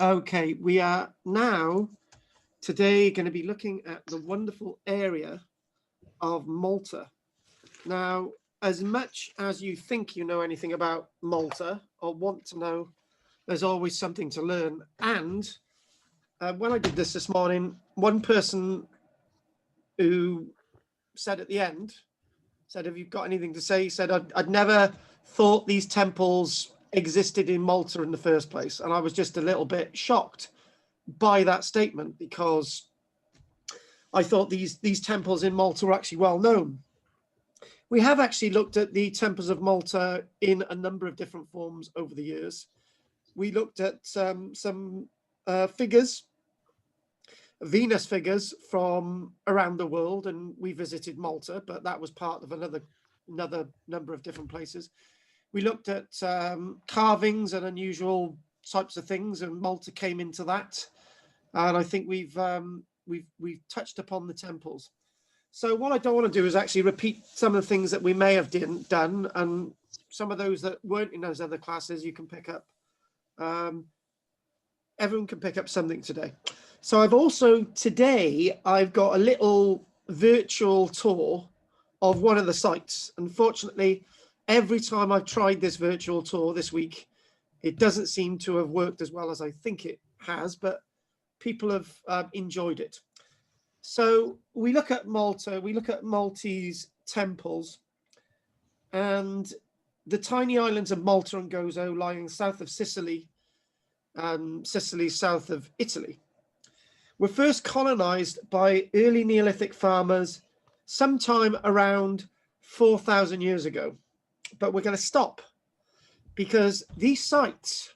Okay, we are now today going to be looking at the wonderful area of Malta. Now, as much as you think you know anything about Malta or want to know, there's always something to learn. And when I did this morning, one person who said at the end, said, have you got anything to say? He said, I'd never thought these temples existed in Malta in the first place. And I was just a little bit shocked by that statement, because I thought these temples in Malta were actually well known. We have actually looked at the Temples of Malta in a number of different forms over the years. We looked at some figures, Venus figures from around the world, and we visited Malta, but that was part of another number of different places. We looked at carvings and unusual types of things, and Malta came into that. And I think we've touched upon the temples. So what I don't want to do is actually repeat some of the things that we may have done, and some of those that weren't in those other classes you can pick up. Everyone can pick up something today. So I've got a little virtual tour of one of the sites. Unfortunately, every time I've tried this virtual tour this week, it doesn't seem to have worked as well as I think it has, but people have enjoyed it. So we look at Malta, we look at Maltese temples, and the tiny islands of Malta and Gozo lying south of Sicily, and Sicily south of Italy, were first colonized by early Neolithic farmers sometime around 4,000 years ago. But we're going to stop, because these sites,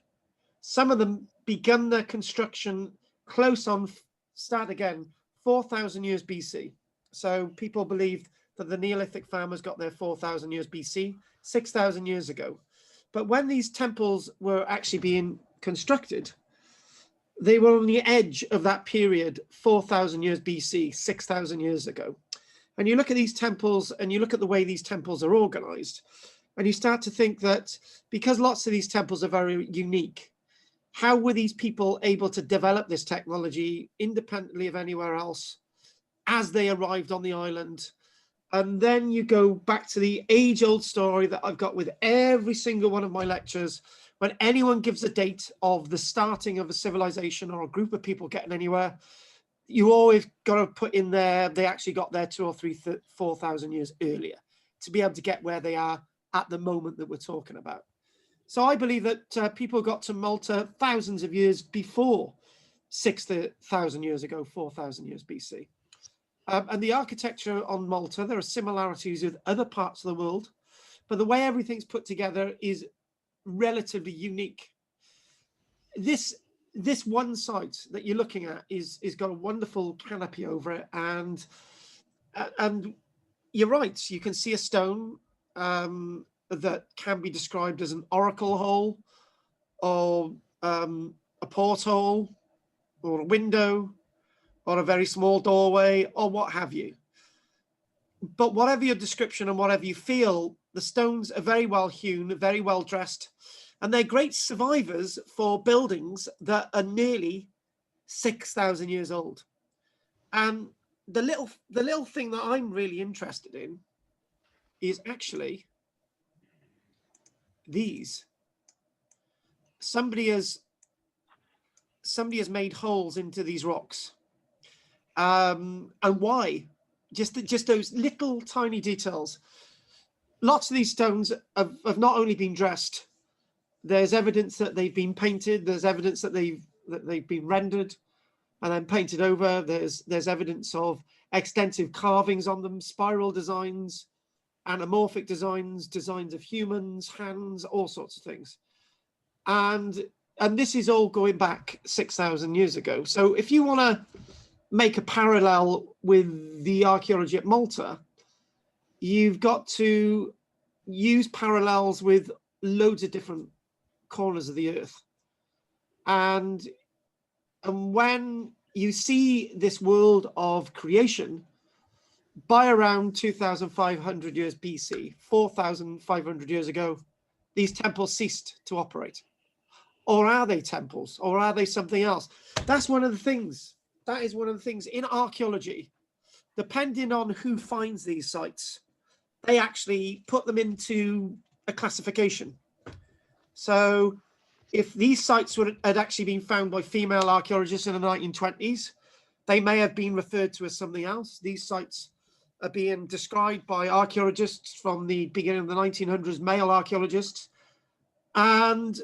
some of them began their construction close on, start again, 4,000 years BC. So people believed that the Neolithic farmers got there 4,000 years BC, 6,000 years ago. But when these temples were actually being constructed, they were on the edge of that period, 4,000 years BC, 6,000 years ago. And you look at these temples and you look at the way these temples are organized, and you start to think that because lots of these temples are very unique, how were these people able to develop this technology independently of anywhere else as they arrived on the island? And then you go back to the age-old story that I've got with every single one of my lectures. When anyone gives a date of the starting of a civilization or a group of people getting anywhere, you always got to put in there, they actually got there 2,000 or 3,000, 4,000 years earlier to be able to get where they are at the moment that we're talking about. So I believe that people got to Malta thousands of years before 6,000 years ago, 4,000 years BC. And the architecture on Malta, there are similarities with other parts of the world, but the way everything's put together is relatively unique. This one site that you're looking at is got a wonderful canopy over it, and you're right, you can see a stone that can be described as an oracle hole, or a porthole, or a window, or a very small doorway, or what have you. But whatever your description and whatever you feel, the stones are very well hewn, very well dressed, and they're great survivors for buildings that are nearly 6,000 years old. And the little thing that I'm really interested in is actually these. Somebody has made holes into these rocks. And why? Just those little tiny details. Lots of these stones have not only been dressed, there's evidence that they've been painted, there's evidence that they've been rendered and then painted over. There's evidence of extensive carvings on them, spiral designs, anamorphic designs, designs of humans, hands, all sorts of things. And this is all going back 6,000 years ago. So if you want to make a parallel with the archaeology at Malta, you've got to use parallels with loads of different corners of the earth. And when you see this world of creation, by around 2,500 years BC, 4,500 years ago, these temples ceased to operate. Or are they temples? Or are they something else? That's one of the things. That is one of the things in archaeology. Depending on who finds these sites, they actually put them into a classification. So if these sites had actually been found by female archaeologists in the 1920s, they may have been referred to as something else. These sites are being described by archaeologists from the beginning of the 1900s, male archaeologists. And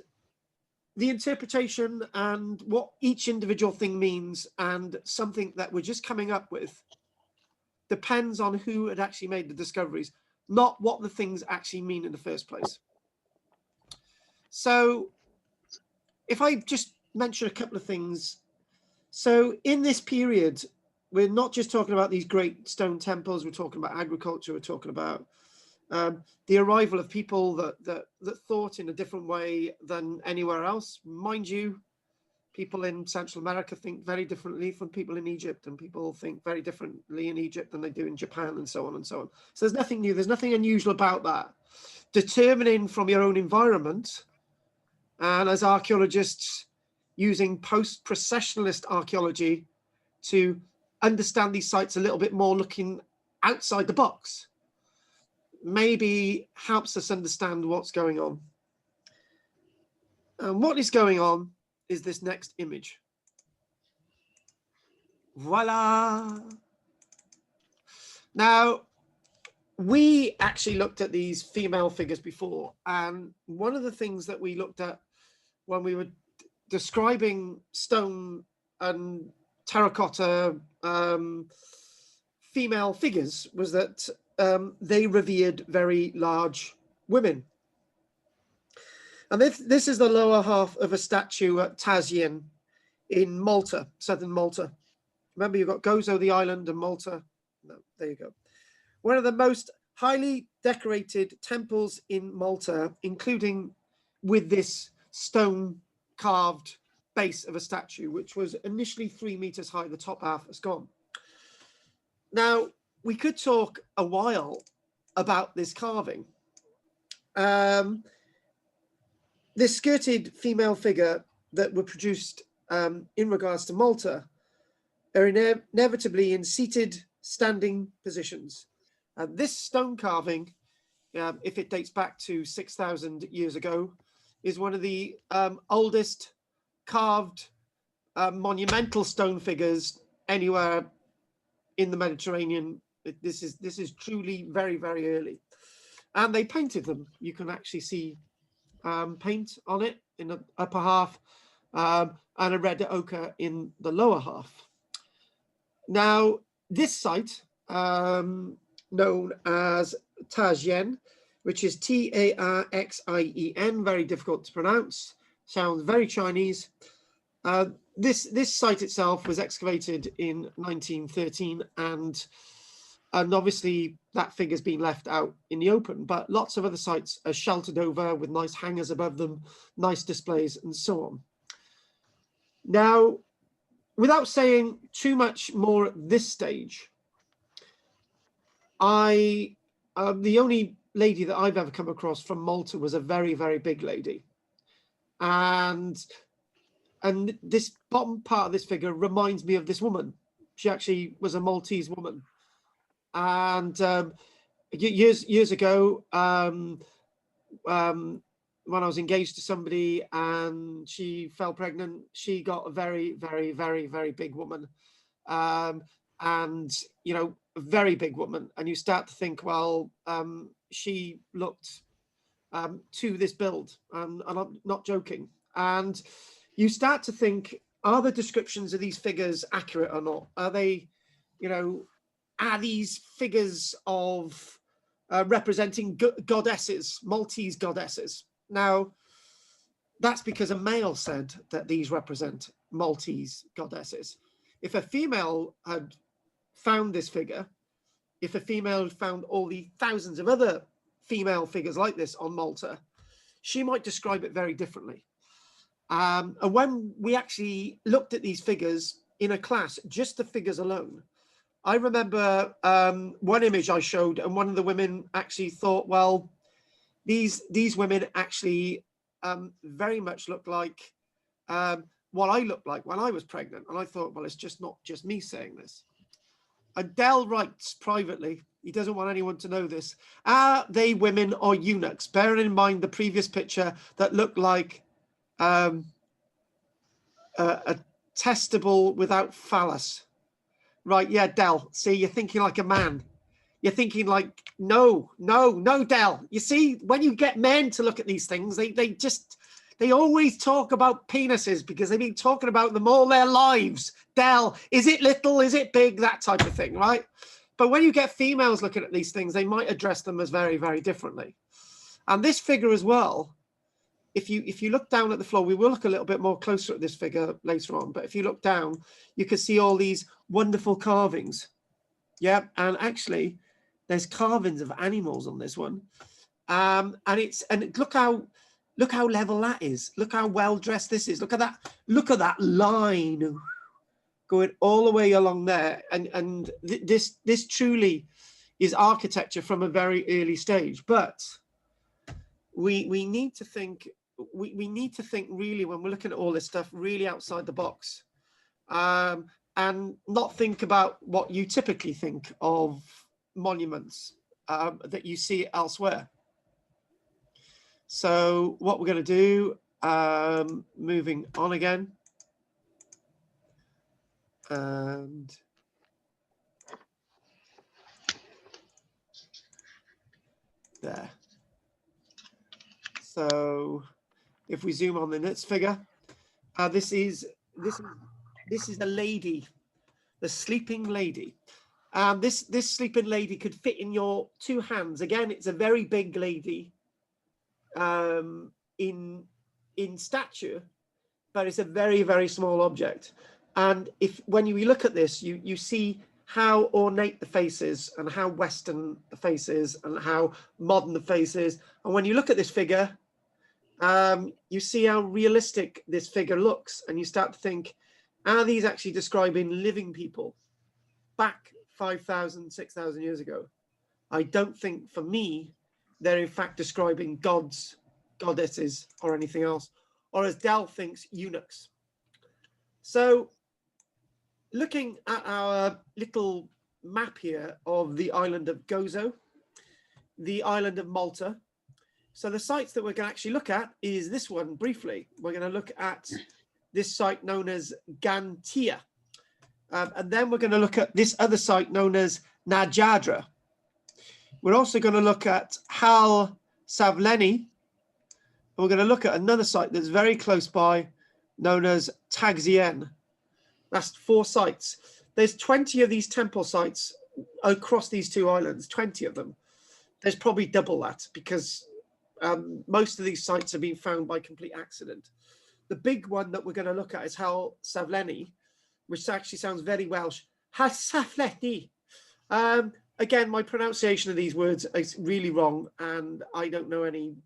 the interpretation and what each individual thing means and something that we're just coming up with depends on who had actually made the discoveries, not what the things actually mean in the first place. So if I just mention a couple of things. So in this period, we're not just talking about these great stone temples, we're talking about agriculture, we're talking about the arrival of people that thought in a different way than anywhere else. Mind you, people in Central America think very differently from people in Egypt, and people think very differently in Egypt than they do in Japan, and so on and so on. So there's nothing new, there's nothing unusual about that. Determining from your own environment, and as archaeologists using post-processionalist archaeology to understand these sites a little bit more, looking outside the box, maybe helps us understand what's going on. And what is going on is this next image. Voila. Now, we actually looked at these female figures before, and one of the things that we looked at when we were describing stone and terracotta female figures was that they revered very large women. And this is the lower half of a statue at Taxianne in Malta, southern Malta. Remember, you've got Gozo, the island, and Malta. No, there you go. One of the most highly decorated temples in Malta, including with this stone carved base of a statue, which was initially 3 meters high. The top half has gone. Now, we could talk a while about this carving. This skirted female figure that were produced in regards to Malta are inevitably in seated, standing positions. This stone carving, if it dates back to 6,000 years ago, is one of the oldest carved monumental stone figures anywhere in the Mediterranean. This is truly very, very early. And they painted them. You can actually see paint on it in the upper half and a red ochre in the lower half. Now, this site, known as Taxianne, which is Tarxien, very difficult to pronounce, sounds very Chinese. This site itself was excavated in 1913, and obviously that figure's been left out in the open, but lots of other sites are sheltered over with nice hangers above them, nice displays, and so on. Now, without saying too much more at this stage, the only lady that I've ever come across from Malta was a very, very big lady. And this bottom part of this figure reminds me of this woman. She actually was a Maltese woman. And years ago, when I was engaged to somebody and she fell pregnant, she got a very, very, very, very big woman. And, you know, a very big woman. And you start to think, well, she looked to this build, and I'm not joking. And you start to think, are the descriptions of these figures accurate or not? Are they, you know, are these figures of representing goddesses, Maltese goddesses? Now, that's because a male said that these represent Maltese goddesses. If a female had found this figure, if a female had found all the thousands of other female figures like this on Malta, she might describe it very differently. And when we actually looked at these figures in a class, just the figures alone, I remember one image I showed, and one of the women actually thought, well, these women actually very much look like what I looked like when I was pregnant. And I thought, well, it's just not just me saying this. And Dell writes privately, he doesn't want anyone to know this. Are they women or eunuchs? Bearing in mind the previous picture that looked like a testable without phallus. Right, yeah, Dell. See, you're thinking like a man. You're thinking like, no, Dell. You see, when you get men to look at these things, they always talk about penises because they've been talking about them all their lives. Dell, is it little? Is it big? That type of thing, right? But when you get females looking at these things, they might address them as very, very differently. And this figure as well, if you look down at the floor, we will look a little bit more closer at this figure later on. But if you look down, you can see all these wonderful carvings. Yeah, and actually, there's carvings of animals on this one. And look how level that is. Look how well dressed this is. Look at that. Look at that line going all the way along there. And this truly is architecture from a very early stage. But we need to think. We need to think really when we're looking at all this stuff really outside the box, and not think about what you typically think of monuments that you see elsewhere. So what we're going to do, moving on again, and there. So if we zoom on the next figure, this is a lady, the sleeping lady. This sleeping lady could fit in your two hands. Again, it's a very big lady in stature, but it's a very, very small object. And when you look at this, you see how ornate the face is and how Western the face is and how modern the face is. And when you look at this figure, you see how realistic this figure looks, and you start to think, are these actually describing living people back 5,000, 6,000 years ago? I don't think, for me, they're in fact describing gods, goddesses, or anything else, or as Dell thinks, eunuchs. So looking at our little map here of the island of Gozo, the island of Malta. So the sites that we're going to actually look at is this one briefly. We're going to look at this site known as Gantia. And then we're going to look at this other site known as Najadra. We're also going to look at Hal Savleni. And we're going to look at another site that's very close by known as Taxianne. That's 4 sites. There's 20 of these temple sites across these 2 islands, 20 of them. There's probably double that because most of these sites have been found by complete accident. The big one that we're going to look at is Hal Savleni, which actually sounds very Welsh. Hal Savleni. Again, my pronunciation of these words is really wrong, and I don't know any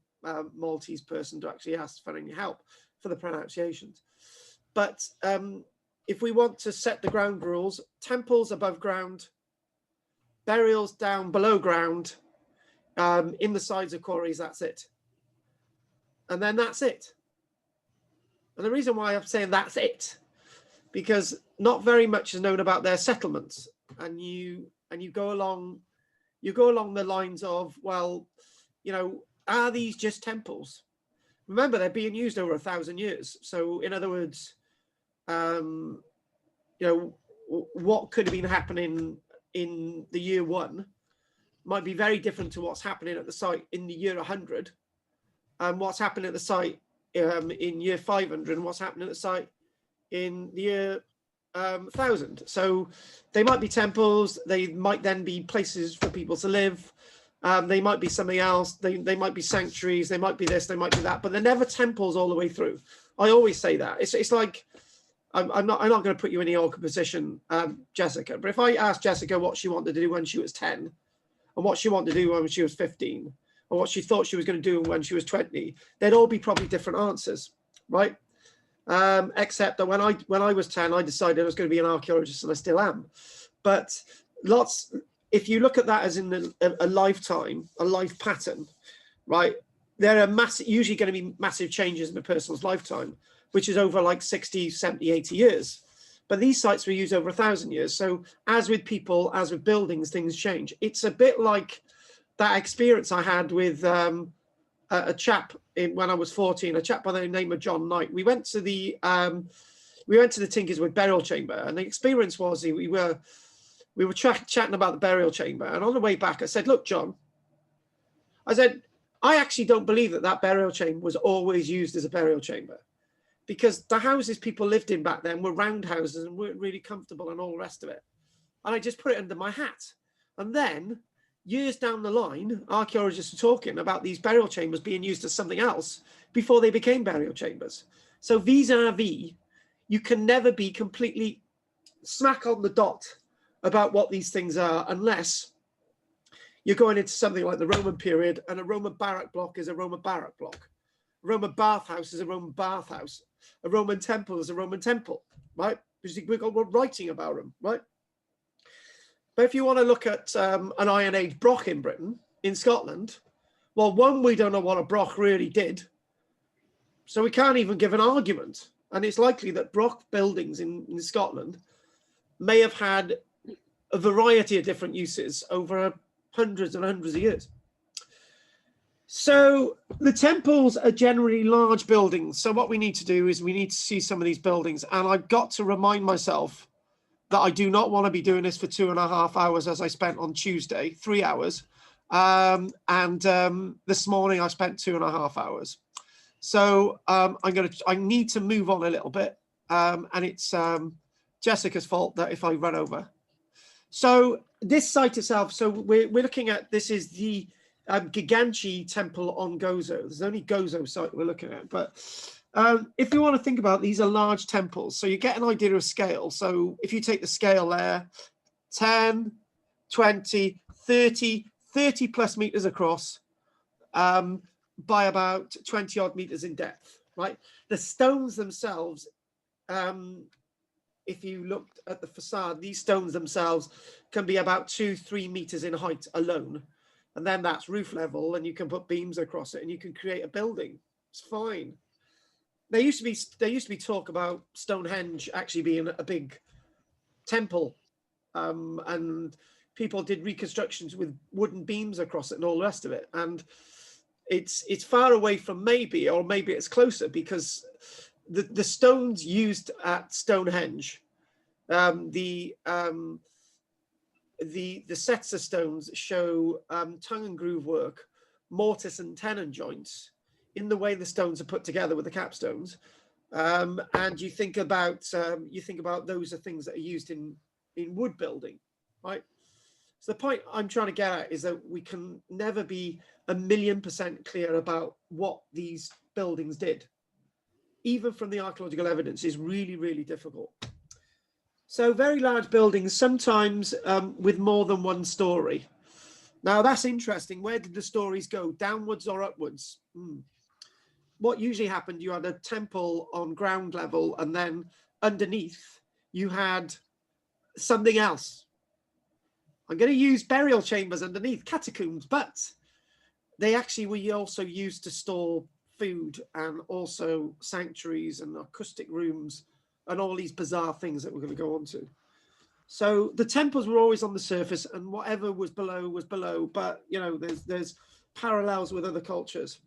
Maltese person to actually ask for any help for the pronunciations. But if we want to set the ground rules, temples above ground, burials down below ground, in the sides of quarries, that's it. And then that's it. And the reason why I'm saying that's it, because not very much is known about their settlements. And you go along the lines of, well, you know, are these just temples? Remember, they're being used over 1,000 years. So in other words, you know, what could have been happening in the year 1 might be very different to what's happening at the site in the year 100, and what's happening at the site in year 500, and what's happening at the site in the year 1000. So they might be temples, they might then be places for people to live, they might be something else, they might be sanctuaries, they might be this, they might be that, but they're never temples all the way through. I always say that. It's like, I'm not going to put you in the awkward position, Jessica, but if I asked Jessica what she wanted to do when she was 10, and what she wanted to do when she was 15, or what she thought she was going to do when she was 20, they'd all be probably different answers, right? Except that when I was 10, I decided I was going to be an archaeologist, and I still am. But if you look at that as in a lifetime, a life pattern, right? There are usually going to be massive changes in a person's lifetime. which is over like 60, 70, 80 years. But these sites were used over 1,000 years. So as with people, as with buildings, things change. It's a bit like that experience I had with a chap when I was 14, a chap by the name of John Knight. We went to the Tinkerswood burial chamber, and the experience was we were chatting about the burial chamber, and on the way back, I said, "Look, John," I said, "I actually don't believe that burial chamber was always used as a burial chamber, because the houses people lived in back then were round houses and weren't really comfortable and all the rest of it." And I just put it under my hat. And then years down the line, archaeologists were talking about these burial chambers being used as something else before they became burial chambers. So vis-a-vis, you can never be completely smack on the dot about what these things are unless you're going into something like the Roman period, and a Roman barrack block is a Roman barrack block. A Roman bathhouse is a Roman bathhouse. A Roman temple is a Roman temple, right? Because we're writing about them, right? But if you want to look at an Iron Age broch in Britain, in Scotland, well, one, we don't know what a broch really did. So we can't even give an argument. And it's likely that broch buildings in Scotland may have had a variety of different uses over hundreds and hundreds of years. So the temples are generally large buildings. So what we need to do is we need to see some of these buildings. And I've got to remind myself that I do not want to be doing this for 2.5 hours as I spent on Tuesday, 3 hours. This morning I spent 2.5 hours. So I need to move on a little bit. And it's Jessica's fault that if I run over. So this site itself, so we're looking at, this is the Giganti Temple on Gozo. There's only Gozo site we're looking at, but if you want to think about, these are large temples, so you get an idea of scale. So if you take the scale there, 10, 20, 30 plus meters across, by about 20 odd meters in depth, right? The stones themselves, if you looked at the facade, these stones themselves can be about 2-3 meters in height alone. And then that's roof level, and you can put beams across it and you can create a building. It's fine. There used to be talk about Stonehenge actually being a big temple, and people did reconstructions with wooden beams across it and all the rest of it. And it's far away from maybe, or maybe it's closer, because the stones used at Stonehenge, the sets of stones show tongue and groove work, mortise and tenon joints in the way the stones are put together with the capstones. And you think about those are things that are used in wood building, right? So the point I'm trying to get at is that we can never be 1,000,000% clear about what these buildings did. Even from the archaeological evidence is really, really difficult. So very large buildings, sometimes with more than one story. Now that's interesting. Where did the stories go? Downwards or upwards? What usually happened, you had a temple on ground level, and then underneath you had something else. I'm going to use burial chambers underneath, catacombs, but they actually were also used to store food, and also sanctuaries and acoustic rooms and all these bizarre things that we're going to go on to. So the temples were always on the surface, and whatever was below, but you know, there's parallels with other cultures.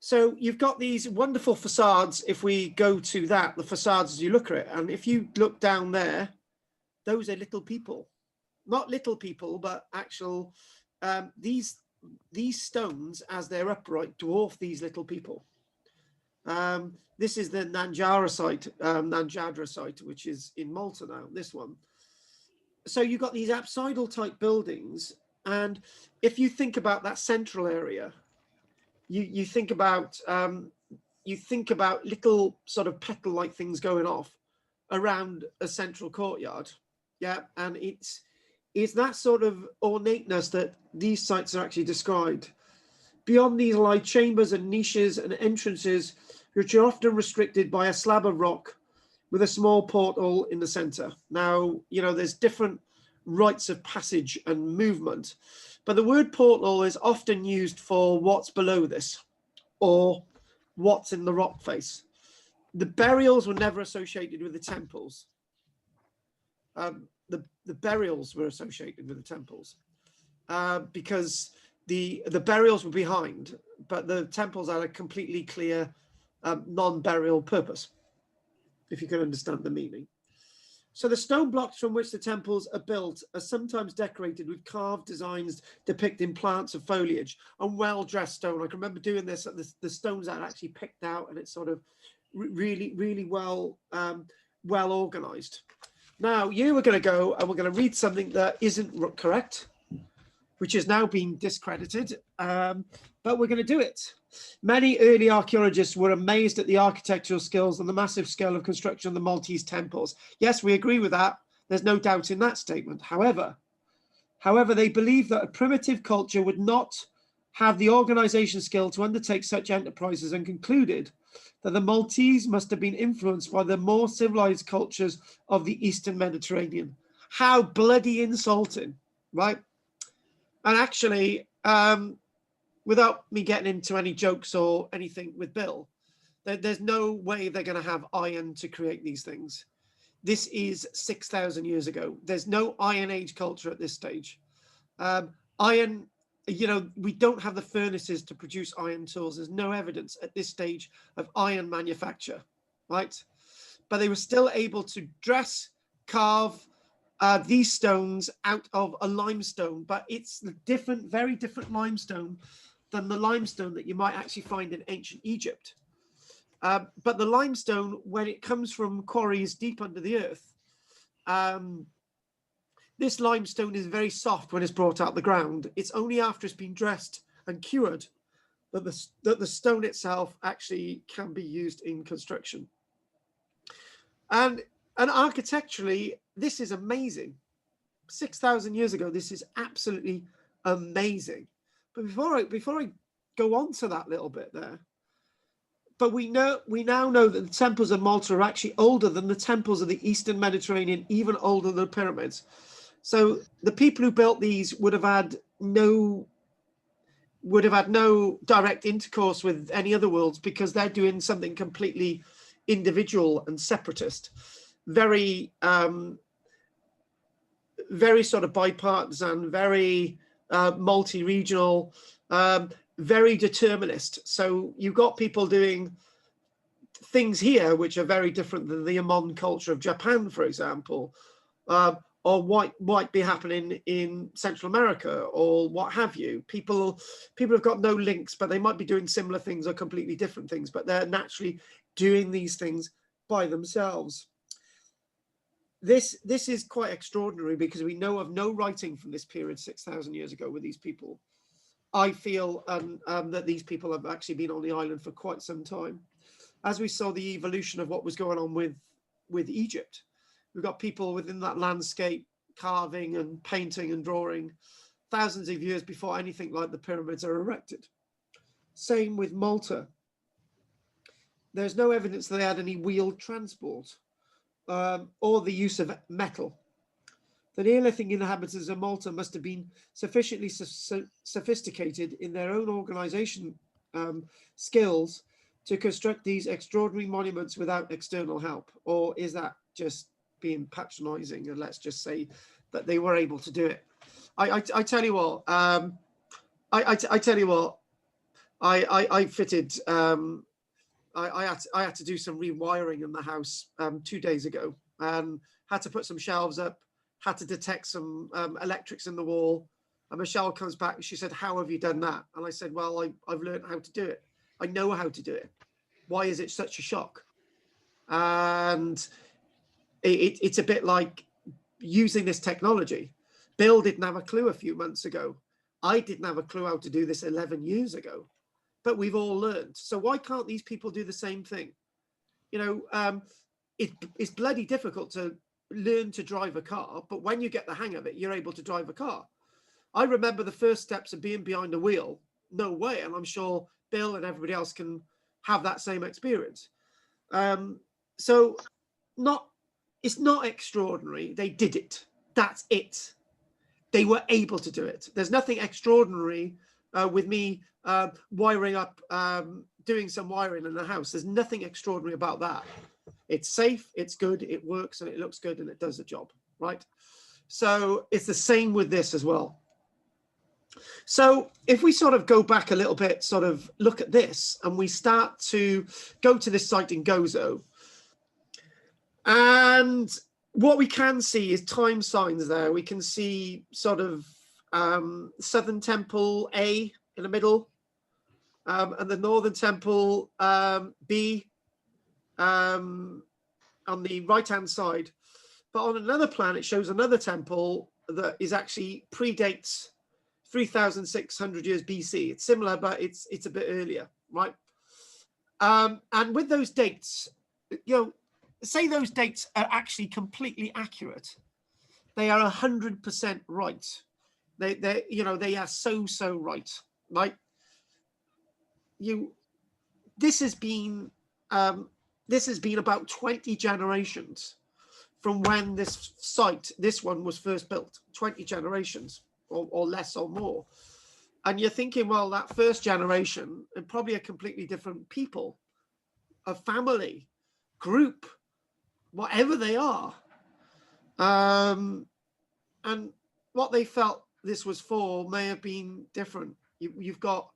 So you've got these wonderful facades. If we go to that, the facades, as you look at it, and if you look down there, those are little people. Not little people, but actual, these stones, as they're upright, dwarf these little people. This is the Manjaro site, which is in Malta now, this one. So you've got these apsidal type buildings. And if you think about that central area, you think about little sort of petal-like things going off around a central courtyard. Yeah, and it's that sort of ornateness that these sites are actually described. Beyond these lie chambers and niches and entrances, which are often restricted by a slab of rock with a small portal in the center. Now, you know, there's different rites of passage and movement, but the word portal is often used for what's below this or what's in the rock face. The burials were never associated with the temples. The burials were associated with the temples because the burials were behind, but the temples had a completely clear non-burial purpose, if you can understand the meaning. So the stone blocks from which the temples are built are sometimes decorated with carved designs depicting plants and foliage and well-dressed stone. I can remember doing this, the stones are actually picked out, and it's sort of really well organized. Now you are going to go and we're going to read something that isn't correct, which has now been discredited, but we're going to do it. Many early archaeologists were amazed at the architectural skills and the massive scale of construction of the Maltese temples. Yes, we agree with that. There's no doubt in that statement. However, they believe that a primitive culture would not have the organization skill to undertake such enterprises, and concluded that the Maltese must have been influenced by the more civilized cultures of the Eastern Mediterranean. How bloody insulting, right? And actually, without me getting into any jokes or anything with Bill, there's no way they're going to have iron to create these things. This is 6,000 years ago. There's no Iron Age culture at this stage. Iron, you know, we don't have the furnaces to produce iron tools. There's no evidence at this stage of iron manufacture, right? But they were still able to carve these stones out of a limestone, but it's the very different limestone than the limestone that you might actually find in ancient Egypt. But the limestone, when it comes from quarries deep under the earth, this limestone is very soft when it's brought out the ground. It's only after it's been dressed and cured that the stone itself actually can be used in construction. And architecturally, this is amazing. 6,000 years ago, this is absolutely amazing. But before I go on to that little bit there, but we now know that the temples of Malta are actually older than the temples of the Eastern Mediterranean, even older than the pyramids. So the people who built these would have had no direct intercourse with any other worlds, because they're doing something completely individual and separatist, very sort of bipartisan, very multi-regional, very determinist. So you've got people doing things here which are very different than the Amon culture of Japan, for example, or what might be happening in Central America, or what have you. People have got no links, but they might be doing similar things or completely different things, but they're naturally doing these things by themselves. This is quite extraordinary, because we know of no writing from this period 6,000 years ago with these people. I feel that these people have actually been on the island for quite some time. As we saw the evolution of what was going on with Egypt, we've got people within that landscape carving and painting and drawing thousands of years before anything like the pyramids are erected. Same with Malta. There's no evidence that they had any wheeled transport or the use of metal. The Neolithic inhabitants of Malta must have been sufficiently sophisticated in their own organization skills to construct these extraordinary monuments without external help. Or is that just being patronizing, and let's just say that they were able to do it? I tell you what, I tell you what, I fitted, I had to do some rewiring in the house 2 days ago, and had to put some shelves up, had to detect some electrics in the wall. And Michelle comes back and she said, "How have you done that?" And I said, "Well, I've learned how to do it. I know how to do it. Why is it such a shock?" And it's a bit like using this technology. Bill didn't have a clue a few months ago. I didn't have a clue how to do this 11 years ago, but we've all learned. So why can't these people do the same thing? You know, it's bloody difficult to learn to drive a car, but when you get the hang of it, you're able to drive a car. I remember the first steps of being behind the wheel. No way. And I'm sure Bill and everybody else can have that same experience. So it's not extraordinary. They did it. That's it. They were able to do it. There's nothing extraordinary with me wiring up doing some wiring in a house. There's nothing extraordinary about that. It's safe, it's good, it works, and it looks good, and it does the job, right? So it's the same with this as well. So if we sort of go back a little bit, sort of look at this, and we start to go to this site in Gozo, and what we can see is time signs there. We can see sort of Southern Temple A in the middle, and the Northern Temple B on the right-hand side. But on another plan, it shows another temple that is actually predates 3,600 years BC. It's similar, but it's a bit earlier, right? And with those dates, you know, say those dates are actually completely accurate. They are 100% right. They you know, they are so right, right? This has been about 20 generations from when this site, this one, was first built. 20 generations or less or more. And you're thinking, well, that first generation, and probably a completely different people, a family, group, whatever they are. And what they felt this was for may have been different. You've got,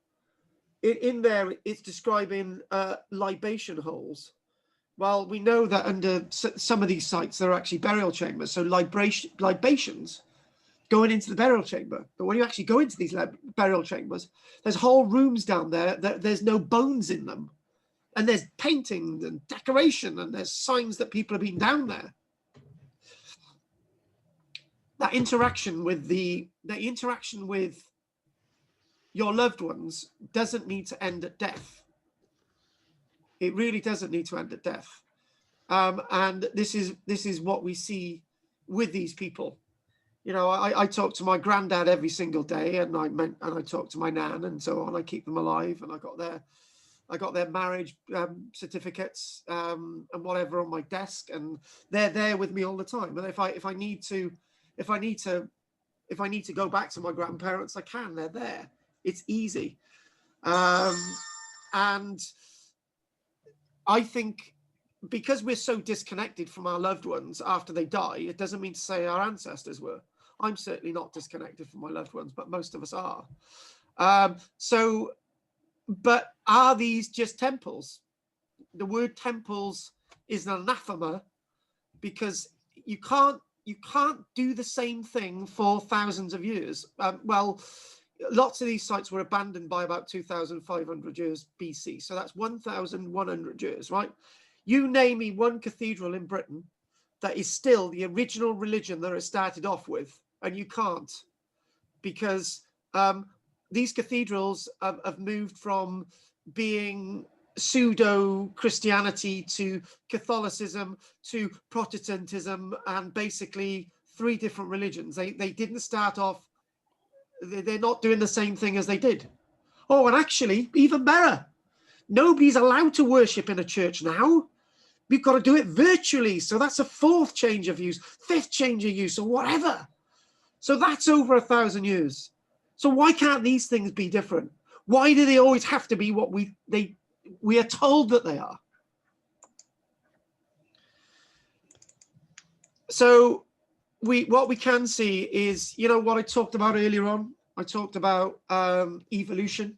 in there, it's describing libation holes. Well, we know that under some of these sites, there are actually burial chambers. So libations going into the burial chamber. But when you actually go into these burial chambers, there's whole rooms down there that there's no bones in them. And there's painting and decoration, and there's signs that people have been down there. That interaction with your loved ones doesn't need to end at death. It really doesn't need to end at death. And this is what we see with these people. You know, I talk to my granddad every single day, and I talk to my nan and so on. I keep them alive, and I got their marriage certificates and whatever on my desk, and they're there with me all the time. And if I need to go back to my grandparents, I can. They're there. It's easy. And I think because we're so disconnected from our loved ones after they die, it doesn't mean to say our ancestors were. I'm certainly not disconnected from my loved ones, but most of us are. But are these just temples? The word temples is an anathema, because you can't do the same thing for thousands of years. Well, lots of these sites were abandoned by about 2,500 years BC. So that's 1,100 years, right? You name me one cathedral in Britain that is still the original religion that it started off with, and you can't, because these cathedrals have moved from being pseudo-Christianity to Catholicism to Protestantism, and basically 3 different religions. They didn't start off, they're not doing the same thing as they did. Oh, and actually, even better, nobody's allowed to worship in a church now. We've got to do it virtually. So that's a 4th change of use, 5th change of use, or whatever. So that's over 1,000 years. So why can't these things be different? Why do they always have to be what we are told that they are? So what we can see is, you know, what I talked about earlier on. I talked about evolution.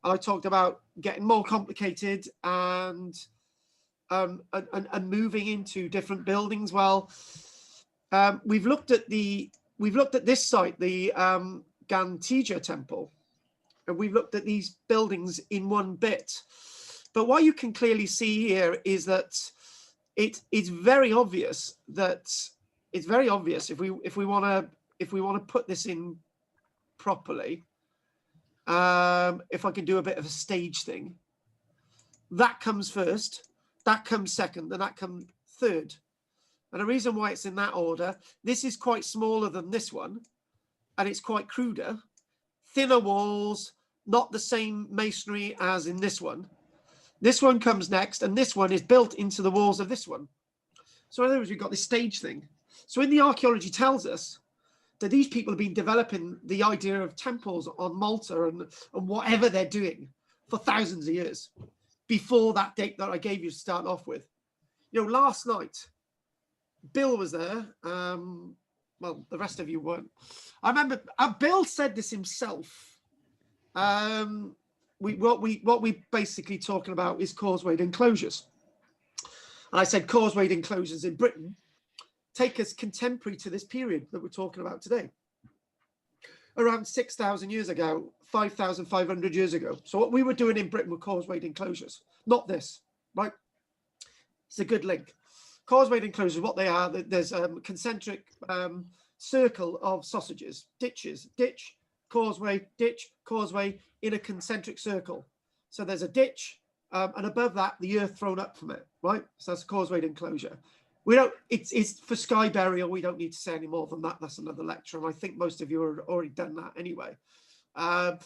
I talked about getting more complicated and moving into different buildings. Well, we've looked at this site, the Gantia Temple, and we've looked at these buildings in one bit. But what you can clearly see here is that it's very obvious that if we want to put this in properly. If I can do a bit of a stage thing, that comes first, that comes second, and that comes third. And the reason why it's in that order, this is quite smaller than this one, and it's quite cruder, thinner walls, not the same masonry as in this one. This one comes next, and this one is built into the walls of this one. So in other words, we've got this stage thing. So in the archaeology tells us that these people have been developing the idea of temples on Malta and whatever they're doing for thousands of years before that date that I gave you to start off with. You know, last night, Bill was there. Well, the rest of you weren't. I remember Bill said this himself. What we basically talking about is causewayed enclosures. And I said causewayed enclosures in Britain take us contemporary to this period that we're talking about today. Around 6,000 years ago, 5,500 years ago. So what we were doing in Britain were causewayed enclosures, not this, right? It's a good link. Causewayed enclosures, what they are, there's a concentric circle of sausages, ditches, ditch, causeway, ditch, causeway in a concentric circle. So there's a ditch, and above that, the earth thrown up from it, right? So that's a causewayed enclosure. We don't, it's for sky burial. We don't need to say any more than that. That's another lecture. And I think most of you have already done that anyway. I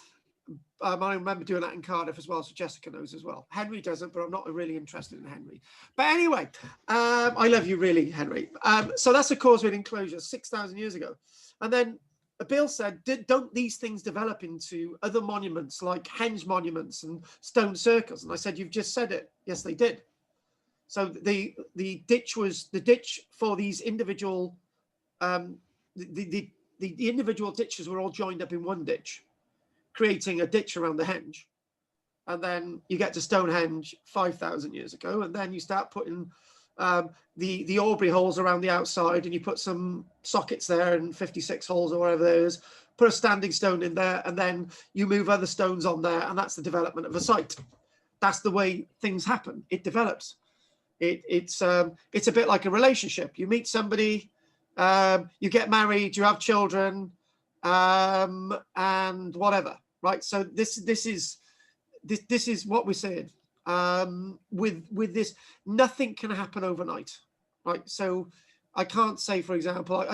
remember doing that in Cardiff as well. So Jessica knows as well. Henry doesn't, but I'm not really interested in Henry. But anyway, I love you really, Henry. So that's a causewayed enclosure 6,000 years ago. And then Bill said, don't these things develop into other monuments like henge monuments and stone circles? And I said, you've just said it. Yes, they did. So the ditch was the ditch for these individual, the individual ditches were all joined up in one ditch, creating a ditch around the henge. And then you get to Stonehenge 5,000 years ago, and then you start putting the Aubrey holes around the outside, and you put some sockets there and 56 holes or whatever there is, put a standing stone in there, and then you move other stones on there, and that's the development of a site. That's the way things happen. It develops. It's a bit like a relationship. You meet somebody, you get married, you have children, and whatever, right? So this is what we're saying. With this, nothing can happen overnight, right? So I can't say, for example,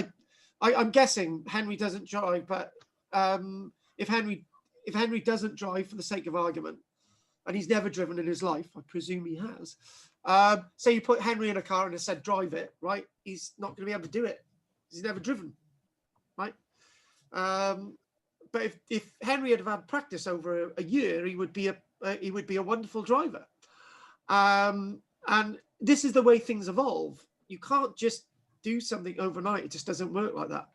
I'm guessing Henry doesn't drive, but if Henry doesn't drive for the sake of argument, and he's never driven in his life, I presume he has. Say you put Henry in a car and it said drive it, right? He's not going to be able to do it. He's never driven, right? But if Henry had had practice over a year, he would be a wonderful driver. And this is the way things evolve. You can't just do something overnight. It just doesn't work like that.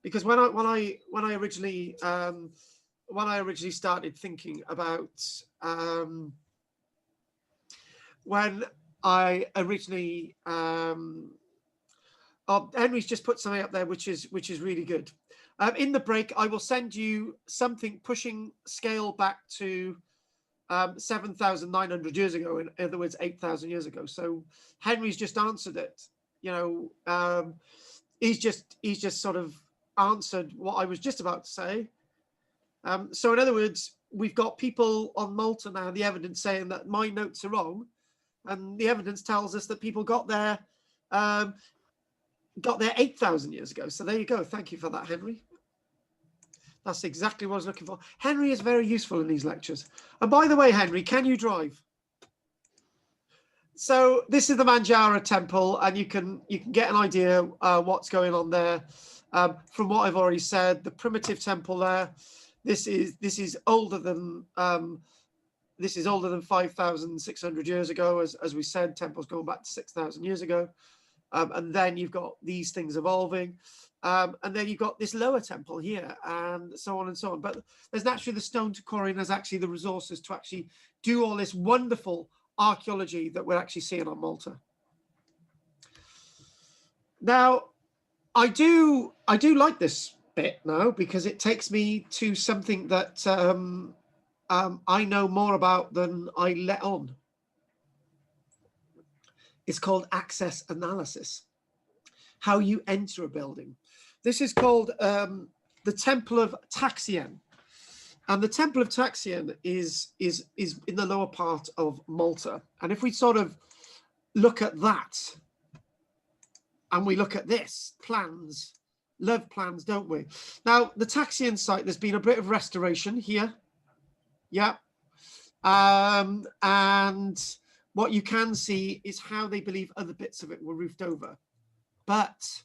Because when I originally started thinking about when I originally Henry's just put something up there which is really good. In the break, I will send you something pushing scale back to 7,900 years ago. In other words, 8,000 years ago. So Henry's just answered it. You know, he's just sort of answered what I was just about to say. So in other words, we've got people on Malta now, the evidence saying that my notes are wrong, and the evidence tells us that people got there 8,000 years ago. So there you go. Thank you for that, Henry. That's exactly what I was looking for. Henry is very useful in these lectures. And by the way, Henry, can you drive? So this is the Manjaro Temple, and you can get an idea what's going on there. From what I've already said, the primitive temple there. This is older than 5,600 years ago, as we said. Temples going back to 6,000 years ago, and then you've got these things evolving, and then you've got this lower temple here, and so on and so on. But there's naturally the stone to quarry, and there's actually the resources to actually do all this wonderful archaeology that we're actually seeing on Malta. Now, I do like this bit now because it takes me to something that I know more about than I let on. It's called access analysis, how you enter a building. This is called the Temple of Taxianne. And the Temple of Taxianne is in the lower part of Malta. And if we sort of look at that, and we look at this, plans, love plans, don't we? Now, the Taxianne site, there's been a bit of restoration here. Yeah. And what you can see is how they believe other bits of it were roofed over. But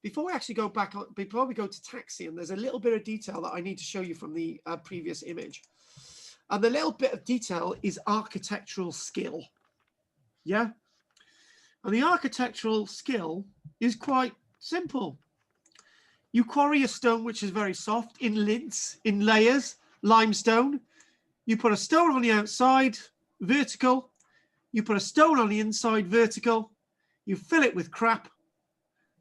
before we actually go back, before we go to Taxianne, there's a little bit of detail that I need to show you from the previous image. And the little bit of detail is architectural skill. Yeah. And the architectural skill is quite simple. You quarry a stone which is very soft in lids, in layers, limestone. You put a stone on the outside, vertical. You put a stone on the inside, vertical. You fill it with crap,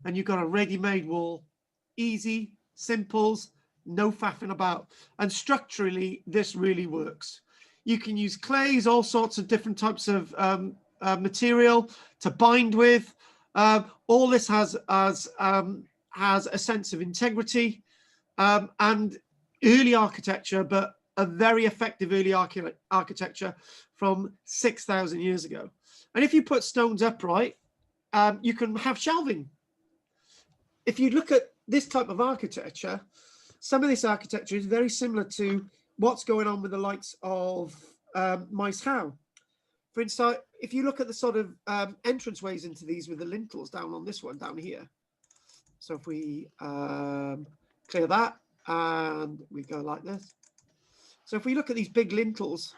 and you've got a ready-made wall. Easy, simples, no faffing about. And structurally, this really works. You can use clays, all sorts of different types of material to bind with. All this has a sense of integrity and early architecture, but a very effective early architecture from 6,000 years ago. And if you put stones upright, you can have shelving. If you look at this type of architecture, some of this architecture is very similar to what's going on with the likes of Maes Howe. For instance, if you look at the sort of entranceways into these with the lintels down on this one down here. So if we clear that and we go like this. So if we look at these big lintels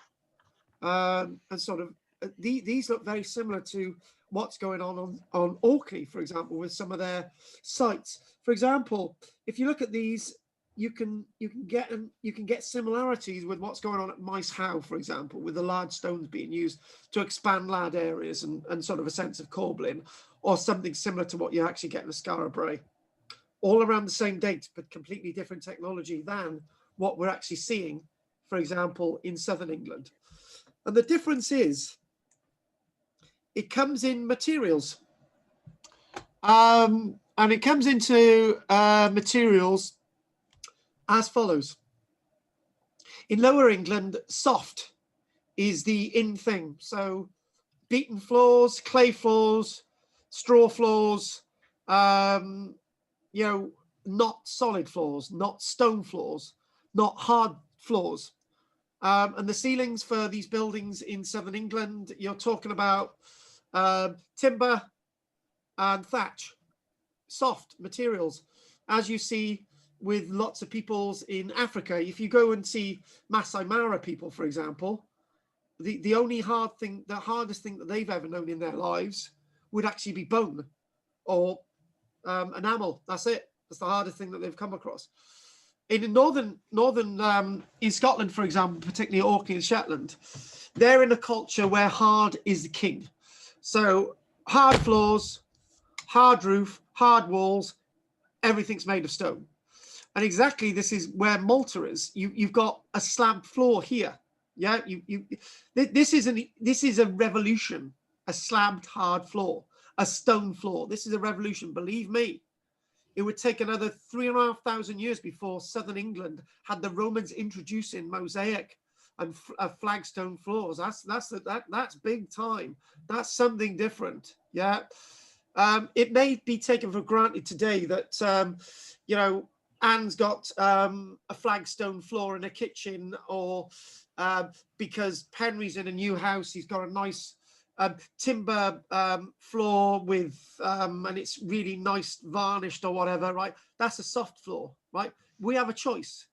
and sort of these look very similar to what's going on Orkney, for example, with some of their sites. For example, if you look at these, you can get similarities with what's going on at Maes Howe, for example, with the large stones being used to expand large areas and sort of a sense of corbelling, or something similar to what you actually get in the Skara Brae. All around the same date, but completely different technology than what we're actually seeing, for example, in southern England. And the difference is, it comes in materials. And it comes into materials as follows. In Lower England, soft is the in thing. So beaten floors, clay floors, straw floors, you know, not solid floors, not stone floors, not hard floors. And the ceilings for these buildings in southern England, you're talking about timber and thatch, soft materials, as you see with lots of peoples in Africa. If you go and see Masai Mara people, for example, the only the hardest thing that they've ever known in their lives would actually be bone or enamel. That's it. That's the hardest thing that they've come across. In northern in Scotland, for example, particularly Orkney and Shetland, they're in a culture where hard is the king. So hard floors, hard roof, hard walls, everything's made of stone. And exactly this is where Malta is. You've got a slab floor here. Yeah, this is a revolution, a slabbed hard floor, a stone floor. This is a revolution, believe me. It would take another 3,500 years before southern England had the Romans introducing mosaic and flagstone floors. That's big time. That's something different. Yeah. It may be taken for granted today that you know, Anne's got a flagstone floor in a kitchen, or because Henry's in a new house, he's got a nice timber floor with and it's really nice varnished or whatever, right? That's a soft floor, right? We have a choice,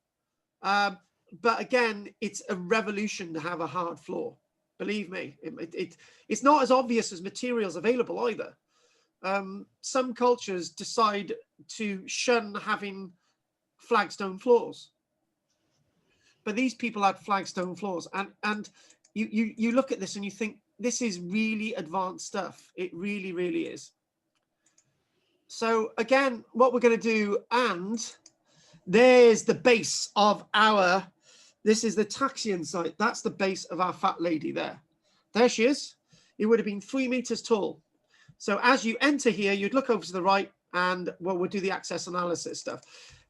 but again, it's a revolution to have a hard floor. Believe me, it's not as obvious as materials available either. Some cultures decide to shun having flagstone floors, but these people had flagstone floors, and you look at this and you think, this is really advanced stuff. It really, really is. So again, what we're going to do, and there's the base of this is the Taxianne site. That's the base of our fat lady there. There she is. It would have been 3 meters tall. So as you enter here, you'd look over to the right, and well, we'll do the access analysis stuff.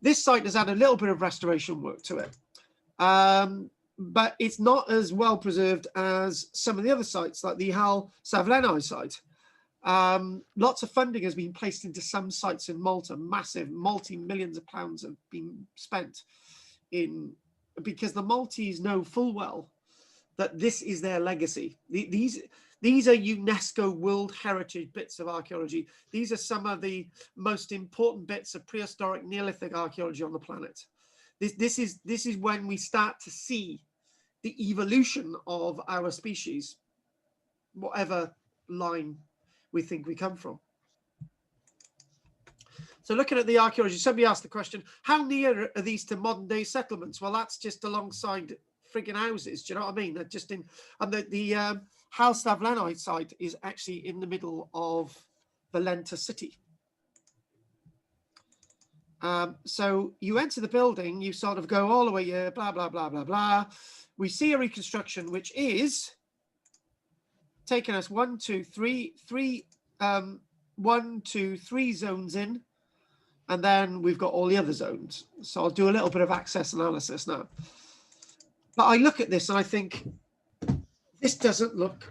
This site has had a little bit of restoration work to it. But it's not as well preserved as some of the other sites, like the Hal Savlenai site. Lots of funding has been placed into some sites in Malta. Massive, multi-millions of pounds have been spent in, because the Maltese know full well that this is their legacy. These are UNESCO World Heritage bits of archaeology. These are some of the most important bits of prehistoric Neolithic archaeology on the planet. This is when we start to see the evolution of our species, whatever line we think we come from. So looking at the archaeology, somebody asked the question, how near are these to modern day settlements? Well, that's just alongside frigging houses. Do you know what I mean? They're just in, and the Halstavlenite site is actually in the middle of Valenta city. So you enter the building, you sort of go all the way here, blah, blah, blah, blah, blah. We see a reconstruction, which is taking us 1, 2, 3 zones in. And then we've got all the other zones. So I'll do a little bit of access analysis now. But I look at this and I think, this doesn't look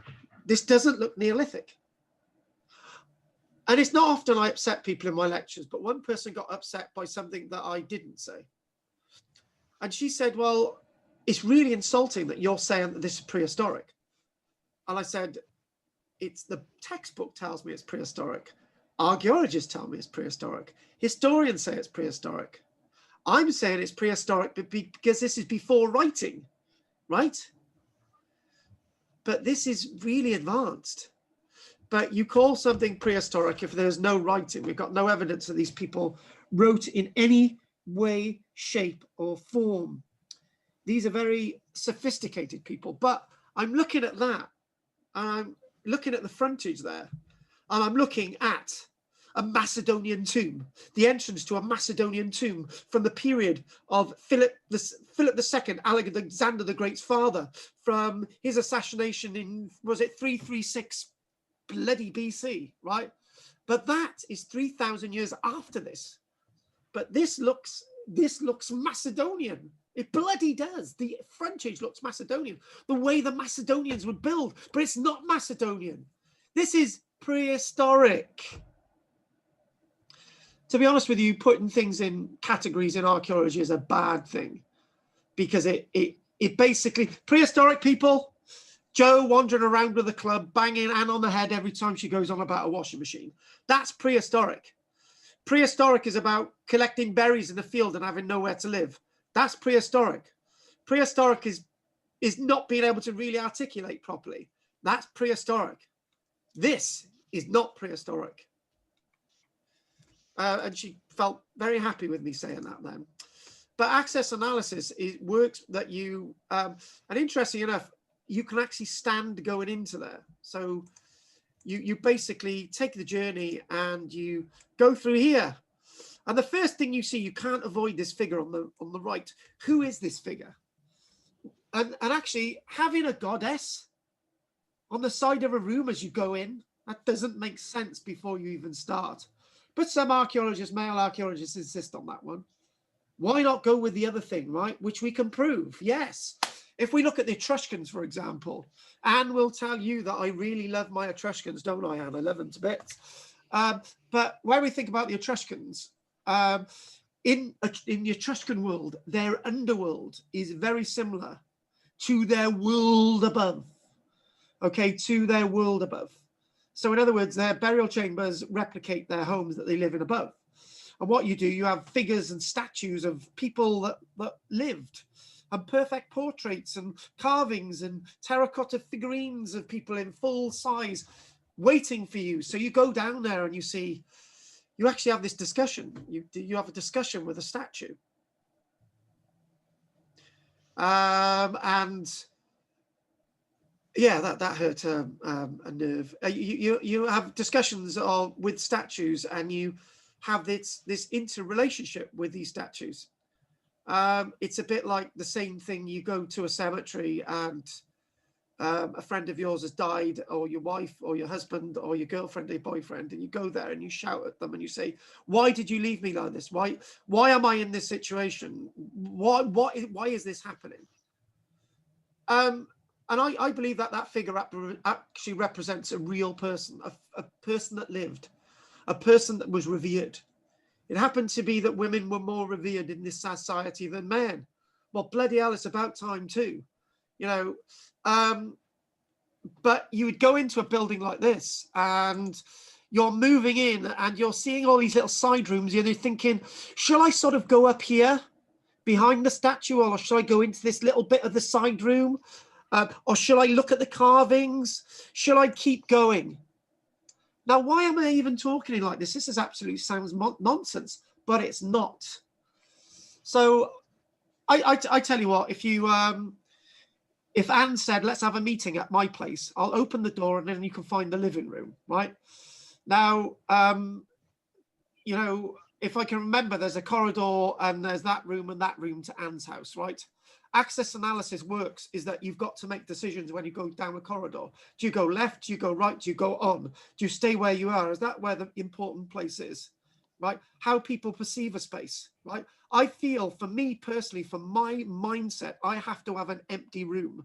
Neolithic. And it's not often I upset people in my lectures, but one person got upset by something that I didn't say. And she said, well, it's really insulting that you're saying that this is prehistoric. And I said, it's the textbook tells me it's prehistoric. Archaeologists tell me it's prehistoric. Historians say it's prehistoric. I'm saying it's prehistoric because this is before writing, right? But this is really advanced. But you call something prehistoric if there's no writing. We've got no evidence that these people wrote in any way, shape, or form. These are very sophisticated people. But I'm looking at that, and I'm looking at the frontage there, and I'm looking at a Macedonian tomb, the entrance to a Macedonian tomb from the period of Philip II, Alexander the Great's father, from his assassination in, was it 336 bloody BC, right? But that is 3,000 years after this. But this looks Macedonian. It bloody does. The frontage looks Macedonian, the way the Macedonians would build, but it's not Macedonian. This is prehistoric. To be honest with you, putting things in categories in archaeology is a bad thing, because it basically, prehistoric people, Joe wandering around with a club, banging Anne on the head every time she goes on about a washing machine. That's prehistoric. Prehistoric is about collecting berries in the field and having nowhere to live. That's prehistoric. Prehistoric is not being able to really articulate properly. That's prehistoric. This is not prehistoric. And she felt very happy with me saying that then. But access analysis, it works that you, and interesting enough, you can actually stand going into there. So you basically take the journey and you go through here. And the first thing you see, you can't avoid this figure on the right. Who is this figure? And actually having a goddess on the side of a room as you go in, that doesn't make sense before you even start. But some archaeologists, male archaeologists, insist on that one. Why not go with the other thing, right? Which we can prove, yes. If we look at the Etruscans, for example, Anne will tell you that I really love my Etruscans, don't I, Anne? I love them to bits. But when we think about the Etruscans, in the Etruscan world, their underworld is very similar to their world above, okay, to their world above. So in other words, their burial chambers replicate their homes that they live in above. And what you do, you have figures and statues of people that lived, and perfect portraits and carvings and terracotta figurines of people in full size waiting for you. So you go down there and you see, you actually have this discussion. You have a discussion with a statue. And yeah, that hurt a nerve. You have discussions with statues, and you have this interrelationship with these statues. It's a bit like the same thing. You go to a cemetery and a friend of yours has died, or your wife or your husband or your girlfriend or your boyfriend, and you go there and you shout at them and you say, why did you leave me like this? Why am I in this situation? Why is this happening? And I believe that figure actually represents a real person, a person that lived, a person that was revered. It happened to be that women were more revered in this society than men. Well, bloody hell, it's about time too, you know. But you would go into a building like this and you're moving in and you're seeing all these little side rooms, and you're thinking, shall I sort of go up here behind the statue, or should I go into this little bit of the side room? Or should I look at the carvings? Should I keep going? Now, why am I even talking like this? This is absolutely sounds nonsense, but it's not. So I tell you what, if Anne said, let's have a meeting at my place, I'll open the door and then you can find the living room, right? Now, you know, if I can remember, there's a corridor and there's that room and that room to Anne's house, right? Access analysis works is that you've got to make decisions when you go down a corridor. Do you go left? Do you go right? Do you go on? Do you stay where you are? Is that where the important place is, right? How people perceive a space, right? I feel, for me personally, for my mindset, I have to have an empty room.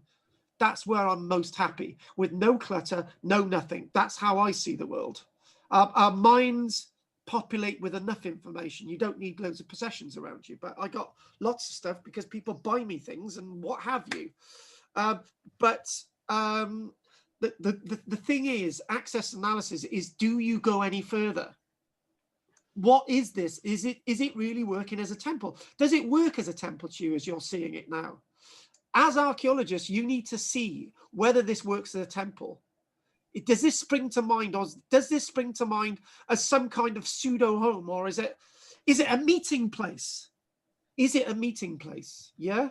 That's where I'm most happy, with no clutter, no nothing. That's how I see the world. Our minds populate with enough information. You don't need loads of possessions around you, but I got lots of stuff because people buy me things and what have you. But the thing is, access analysis is, do you go any further? What is this? Is it really working as a temple? Does it work as a temple to you as you're seeing it now? As archaeologists, you need to see whether this works as a temple. Does this spring to mind, or does this spring to mind as some kind of pseudo home, or is it a meeting place? Is it a meeting place? Yeah.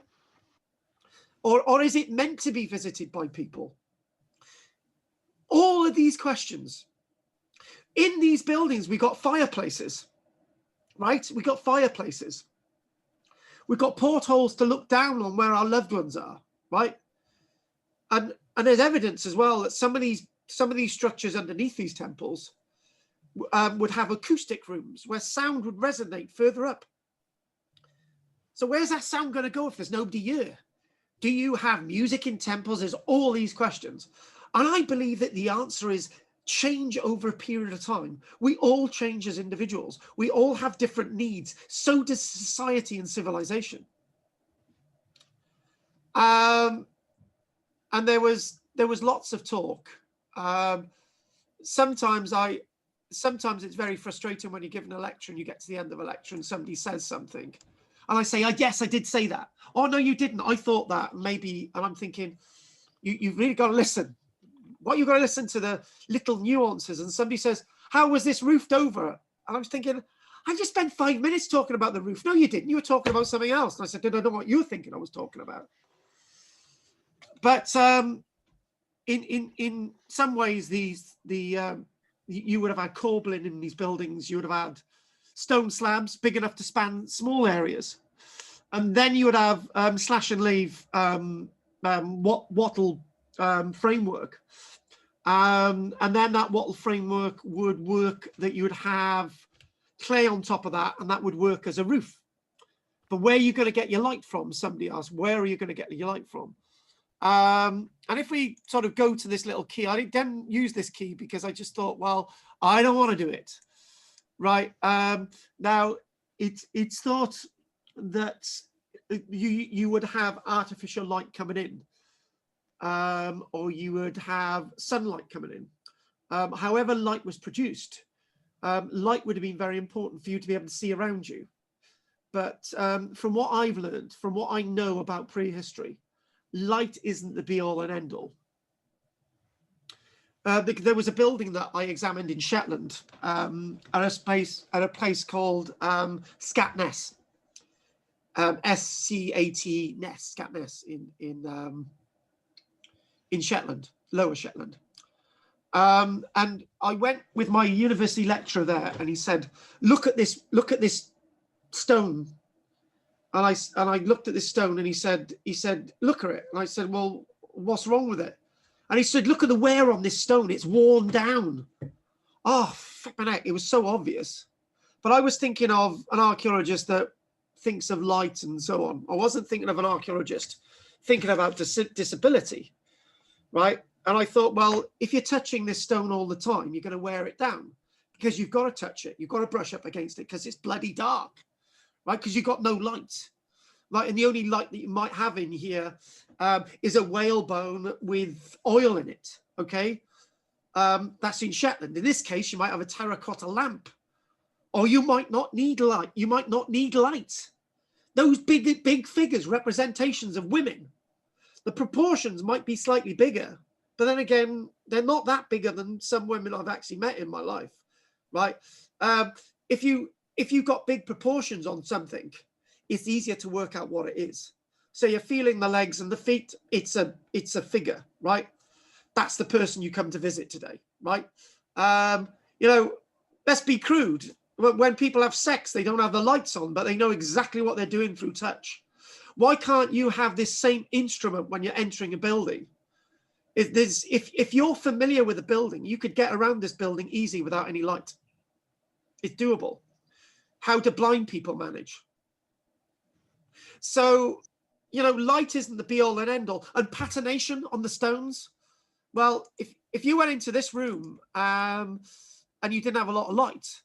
Or is it meant to be visited by people? All of these questions. In these buildings, we got fireplaces, right? We got fireplaces. We've got portholes to look down on where our loved ones are, right? And there's evidence as well that some of these structures underneath these temples would have acoustic rooms where sound would resonate further up. So where's that sound going to go if there's nobody here? Do you have music in temples? There's all these questions. And I believe that the answer is change over a period of time. We all change as individuals. We all have different needs. So does society and civilization. And there was lots of talk. Sometimes it's very frustrating when you're given a lecture and you get to the end of a lecture and somebody says something. And I say, yes, I did say that. Oh, no, you didn't. I thought that. Maybe. And I'm thinking, you've really got to listen. What you've got to listen to the little nuances. And somebody says, how was this roofed over? And I was thinking, I just spent 5 minutes talking about the roof. No, you didn't. You were talking about something else. And I said, I don't know what you're thinking I was talking about. But in some ways, you would have had corbelling in these buildings. You would have had stone slabs big enough to span small areas. And then you would have slash and leave wattle framework. And then that wattle framework would work that you would have clay on top of that, and that would work as a roof. But where are you going to get your light from? Somebody asked, where are you going to get your light from? And if we sort of go to this little key, I didn't use this key because I just thought, well, I don't want to do it. Right. Now, it's thought that you would have artificial light coming in, or you would have sunlight coming in. However light was produced, light would have been very important for you to be able to see around you. But from what I've learned, from what I know about prehistory, light isn't the be-all and end-all. There was a building that I examined in Shetland at a place called Scatness, SCAT Ness, Scatness in Shetland, Lower Shetland. And I went with my university lecturer there, and he said, "Look at this stone." And I looked at this stone, and he said, "Look at it." And I said, "Well, what's wrong with it?" And he said, "Look at the wear on this stone. It's worn down." Oh, flipping heck. It was so obvious. But I was thinking of an archaeologist that thinks of light and so on. I wasn't thinking of an archaeologist thinking about disability, right? And I thought, well, if you're touching this stone all the time, you're going to wear it down because you've got to touch it. You've got to brush up against it because it's bloody dark, right? Because you've got no light. Right, and the only light that you might have in here is a whalebone with oil in it, okay? That's in Shetland. In this case, you might have a terracotta lamp, or you might not need light. You might not need light. those big figures, representations of women, the proportions might be slightly bigger, but then again, they're not that bigger than some women I've actually met in my life, right? If you've got big proportions on something, it's easier to work out what it is. So you're feeling the legs and the feet, it's a figure, right? That's the person you come to visit today, right? You know, let's be crude. When people have sex, they don't have the lights on, but they know exactly what they're doing through touch. Why can't you have this same instrument when you're entering a building? If you're familiar with a building, you could get around this building easy without any light. It's doable. How do blind people manage? So, you know, light isn't the be all and end all. And patination on the stones. Well, if you went into this room and you didn't have a lot of light,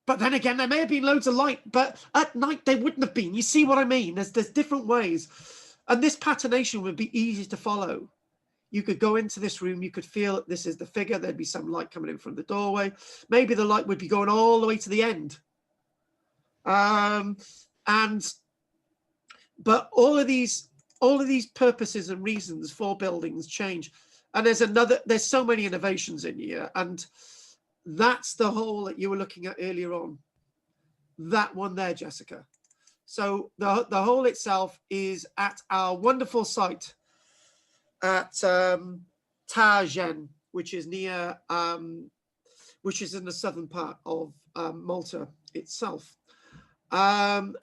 but then again, there may have been loads of light, but at night they wouldn't have been. You see what I mean? There's different ways. And this patination would be easy to follow. You could go into this room, you could feel that this is the figure, there'd be some light coming in from the doorway. Maybe the light would be going all the way to the end. But all of these purposes and reasons for buildings change. And there's so many innovations in here. And that's the hole that you were looking at earlier on. That one there, Jessica. So the hole itself is at our wonderful site at Taxianne, which is near, which is in the southern part of Malta itself. And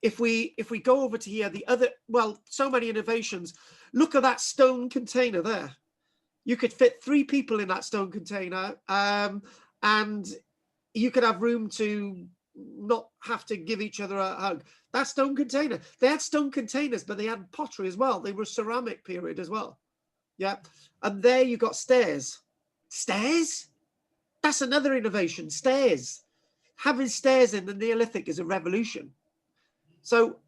if we go over to here, so many innovations. Look at that stone container there. You could fit 3 people in that stone container, and you could have room to not have to give each other a hug. That stone container, they had stone containers, but they had pottery as well. They were ceramic period as well. Yeah. And there you got stairs. Stairs? That's another innovation. Stairs. Having stairs in the Neolithic is a revolution. So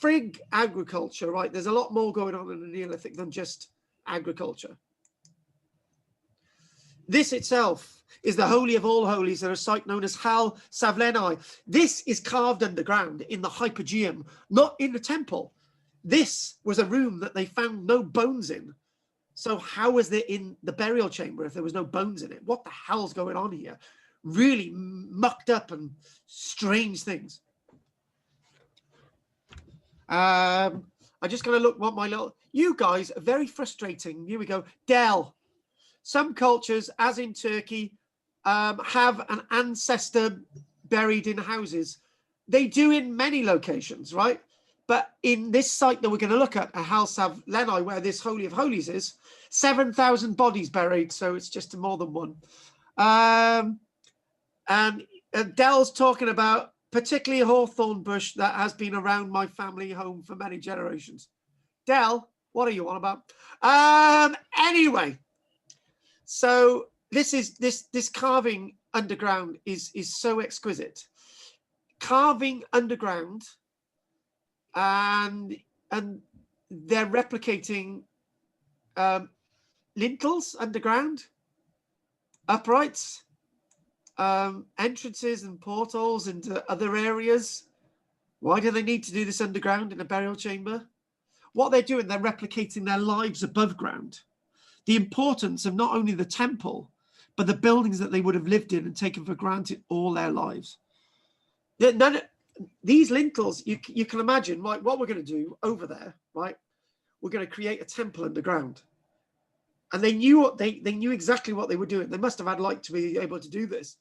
frig agriculture, right? There's a lot more going on in the Neolithic than just agriculture. This itself is the Holy of all Holies at a site known as Hal Savlenai. This is carved underground in the Hypogeum, not in the temple. This was a room that they found no bones in. So how was it in the burial chamber if there was no bones in it? What the hell's going on here? Really mucked up and strange things. I'm just going to look what my little... You guys are very frustrating. Here we go. Del. Some cultures, as in Turkey, have an ancestor buried in houses. They do in many locations, right? But in this site that we're going to look at Hal Savlenai, where this Holy of Holies is, 7,000 bodies buried. So it's just more than one. And Del's talking about particularly a hawthorn bush that has been around my family home for many generations. Del, what are you on about? Anyway, so this carving underground is so exquisite. Carving underground, and they're replicating lintels underground, uprights, entrances and portals into other areas. Why do they need to do this underground in a burial chamber? What they're doing, they're replicating their lives above ground. The importance of not only the temple, but the buildings that they would have lived in and taken for granted all their lives. These lintels, you can imagine, right, what we're going to do over there, right? We're going to create a temple underground. And they knew exactly what they were doing. They must have had light to be able to do this.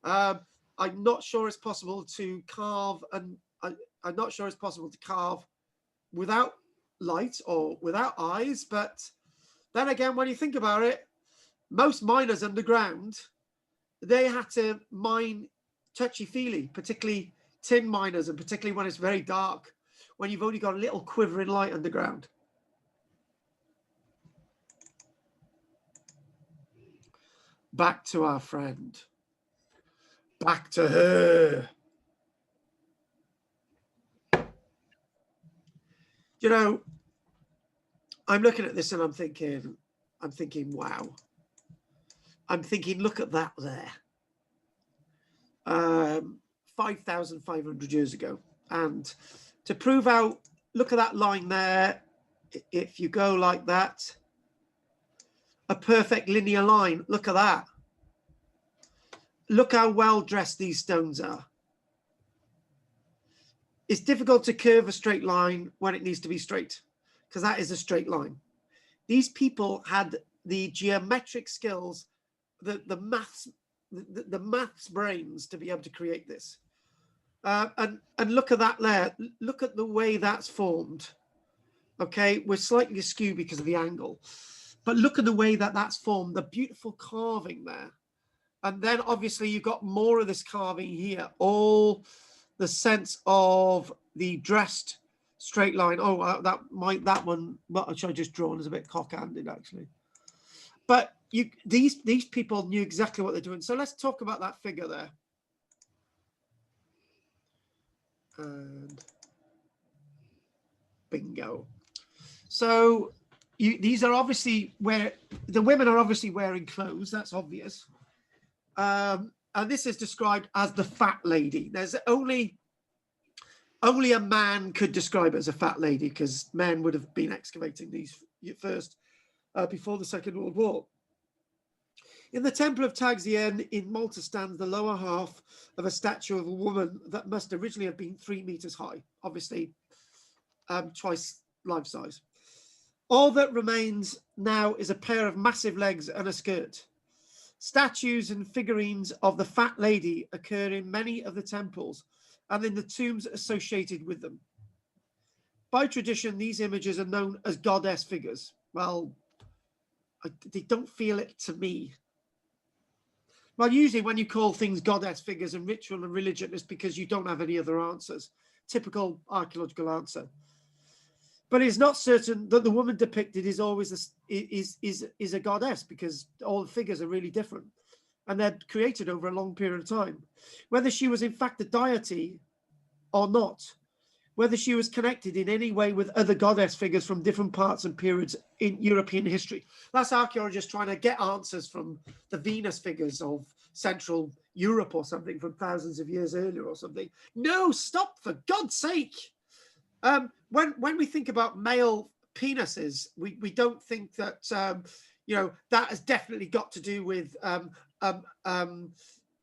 I'm not sure it's possible to carve, and I'm not sure it's possible to carve without light or without eyes. But then again, when you think about it, most miners underground, they had to mine touchy-feely, particularly tin miners, and particularly when it's very dark, when you've only got a little quivering light underground. Back to our friend. Back to her. You know, I'm looking at this and I'm thinking, wow. I'm thinking, look at that there. 5,500 years ago. And to prove out, look at that line there. If you go like that, a perfect linear line, look at that. Look how well dressed these stones are. It's difficult to curve a straight line when it needs to be straight, because that is a straight line. These people had the geometric skills, the maths brains to be able to create this. And look at that there. Look at the way that's formed. Okay, we're slightly askew because of the angle, but look at the way that that's formed. The beautiful carving there, and then obviously you've got more of this carving here. All the sense of the dressed straight line. Oh, that one, which I just drawn, is a bit cock-handed actually. But these people knew exactly what they're doing. So let's talk about that figure there. And bingo. So these are obviously where the women are obviously wearing clothes. That's obvious. And this is described as the fat lady. There's only a man could describe it as a fat lady, because men would have been excavating these first before the Second World War. In the Temple of Taxianne in Malta stands the lower half of a statue of a woman that must originally have been 3 meters high, obviously twice life size. All that remains now is a pair of massive legs and a skirt. Statues and figurines of the fat lady occur in many of the temples and in the tombs associated with them. By tradition, these images are known as goddess figures. Well, they don't feel it to me. Well, usually when you call things goddess figures in ritual and religion, it's because you don't have any other answers. Typical archaeological answer. But it's not certain that the woman depicted is always is a goddess, because all the figures are really different, and they're created over a long period of time. Whether she was in fact a deity or not, whether she was connected in any way with other goddess figures from different parts and periods in European history. That's archaeologists trying to get answers from the Venus figures of Central Europe or something from thousands of years earlier or something. No, stop, for God's sake. When we think about male penises, we don't think that that has definitely got to do with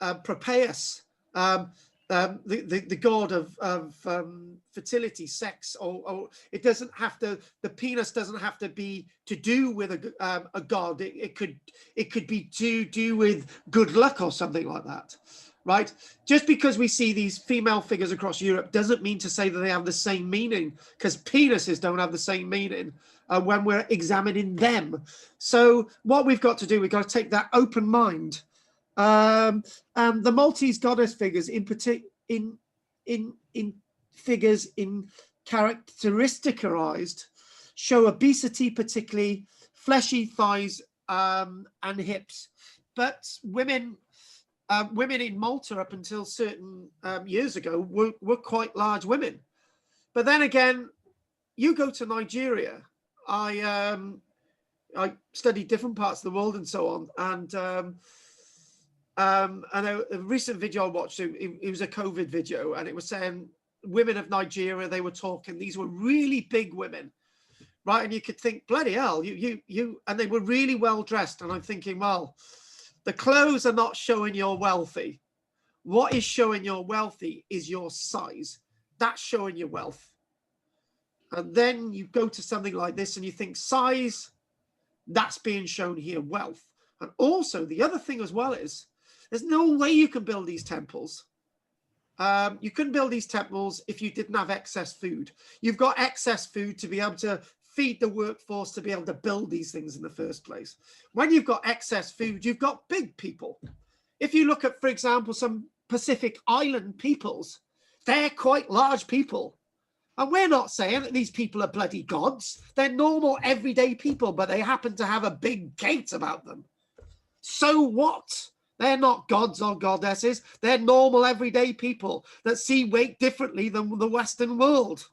Propeus, the god of fertility, sex, or it doesn't have to. The penis doesn't have to be to do with a god. It could be to do with good luck or something like that. Right? Just because we see these female figures across Europe doesn't mean to say that they have the same meaning, because penises don't have the same meaning when we're examining them. So what we've got to do, we've got to take that open mind. And the Maltese goddess figures in figures in characteristicized show obesity, particularly fleshy thighs and hips. But women in Malta up until certain years ago were quite large women. But then again, you go to Nigeria. I studied different parts of the world and so on. And a recent video I watched, it was a COVID video, and it was saying women of Nigeria, they were talking, these were really big women, right? And you could think, bloody hell, and they were really well dressed. And I'm thinking, well, the clothes are not showing you're wealthy. What is showing you're wealthy is your size. That's showing your wealth. And then you go to something like this and you think size, that's being shown here, wealth. And also the other thing as well is, there's no way you can build these temples. You couldn't build these temples if you didn't have excess food. You've got excess food to be able to feed the workforce to be able to build these things in the first place. When you've got excess food, you've got big people. If you look at, for example, some Pacific Island peoples, they're quite large people. And we're not saying that these people are bloody gods. They're normal, everyday people, but they happen to have a big gate about them. So what? They're not gods or goddesses. They're normal, everyday people that see weight differently than the Western world.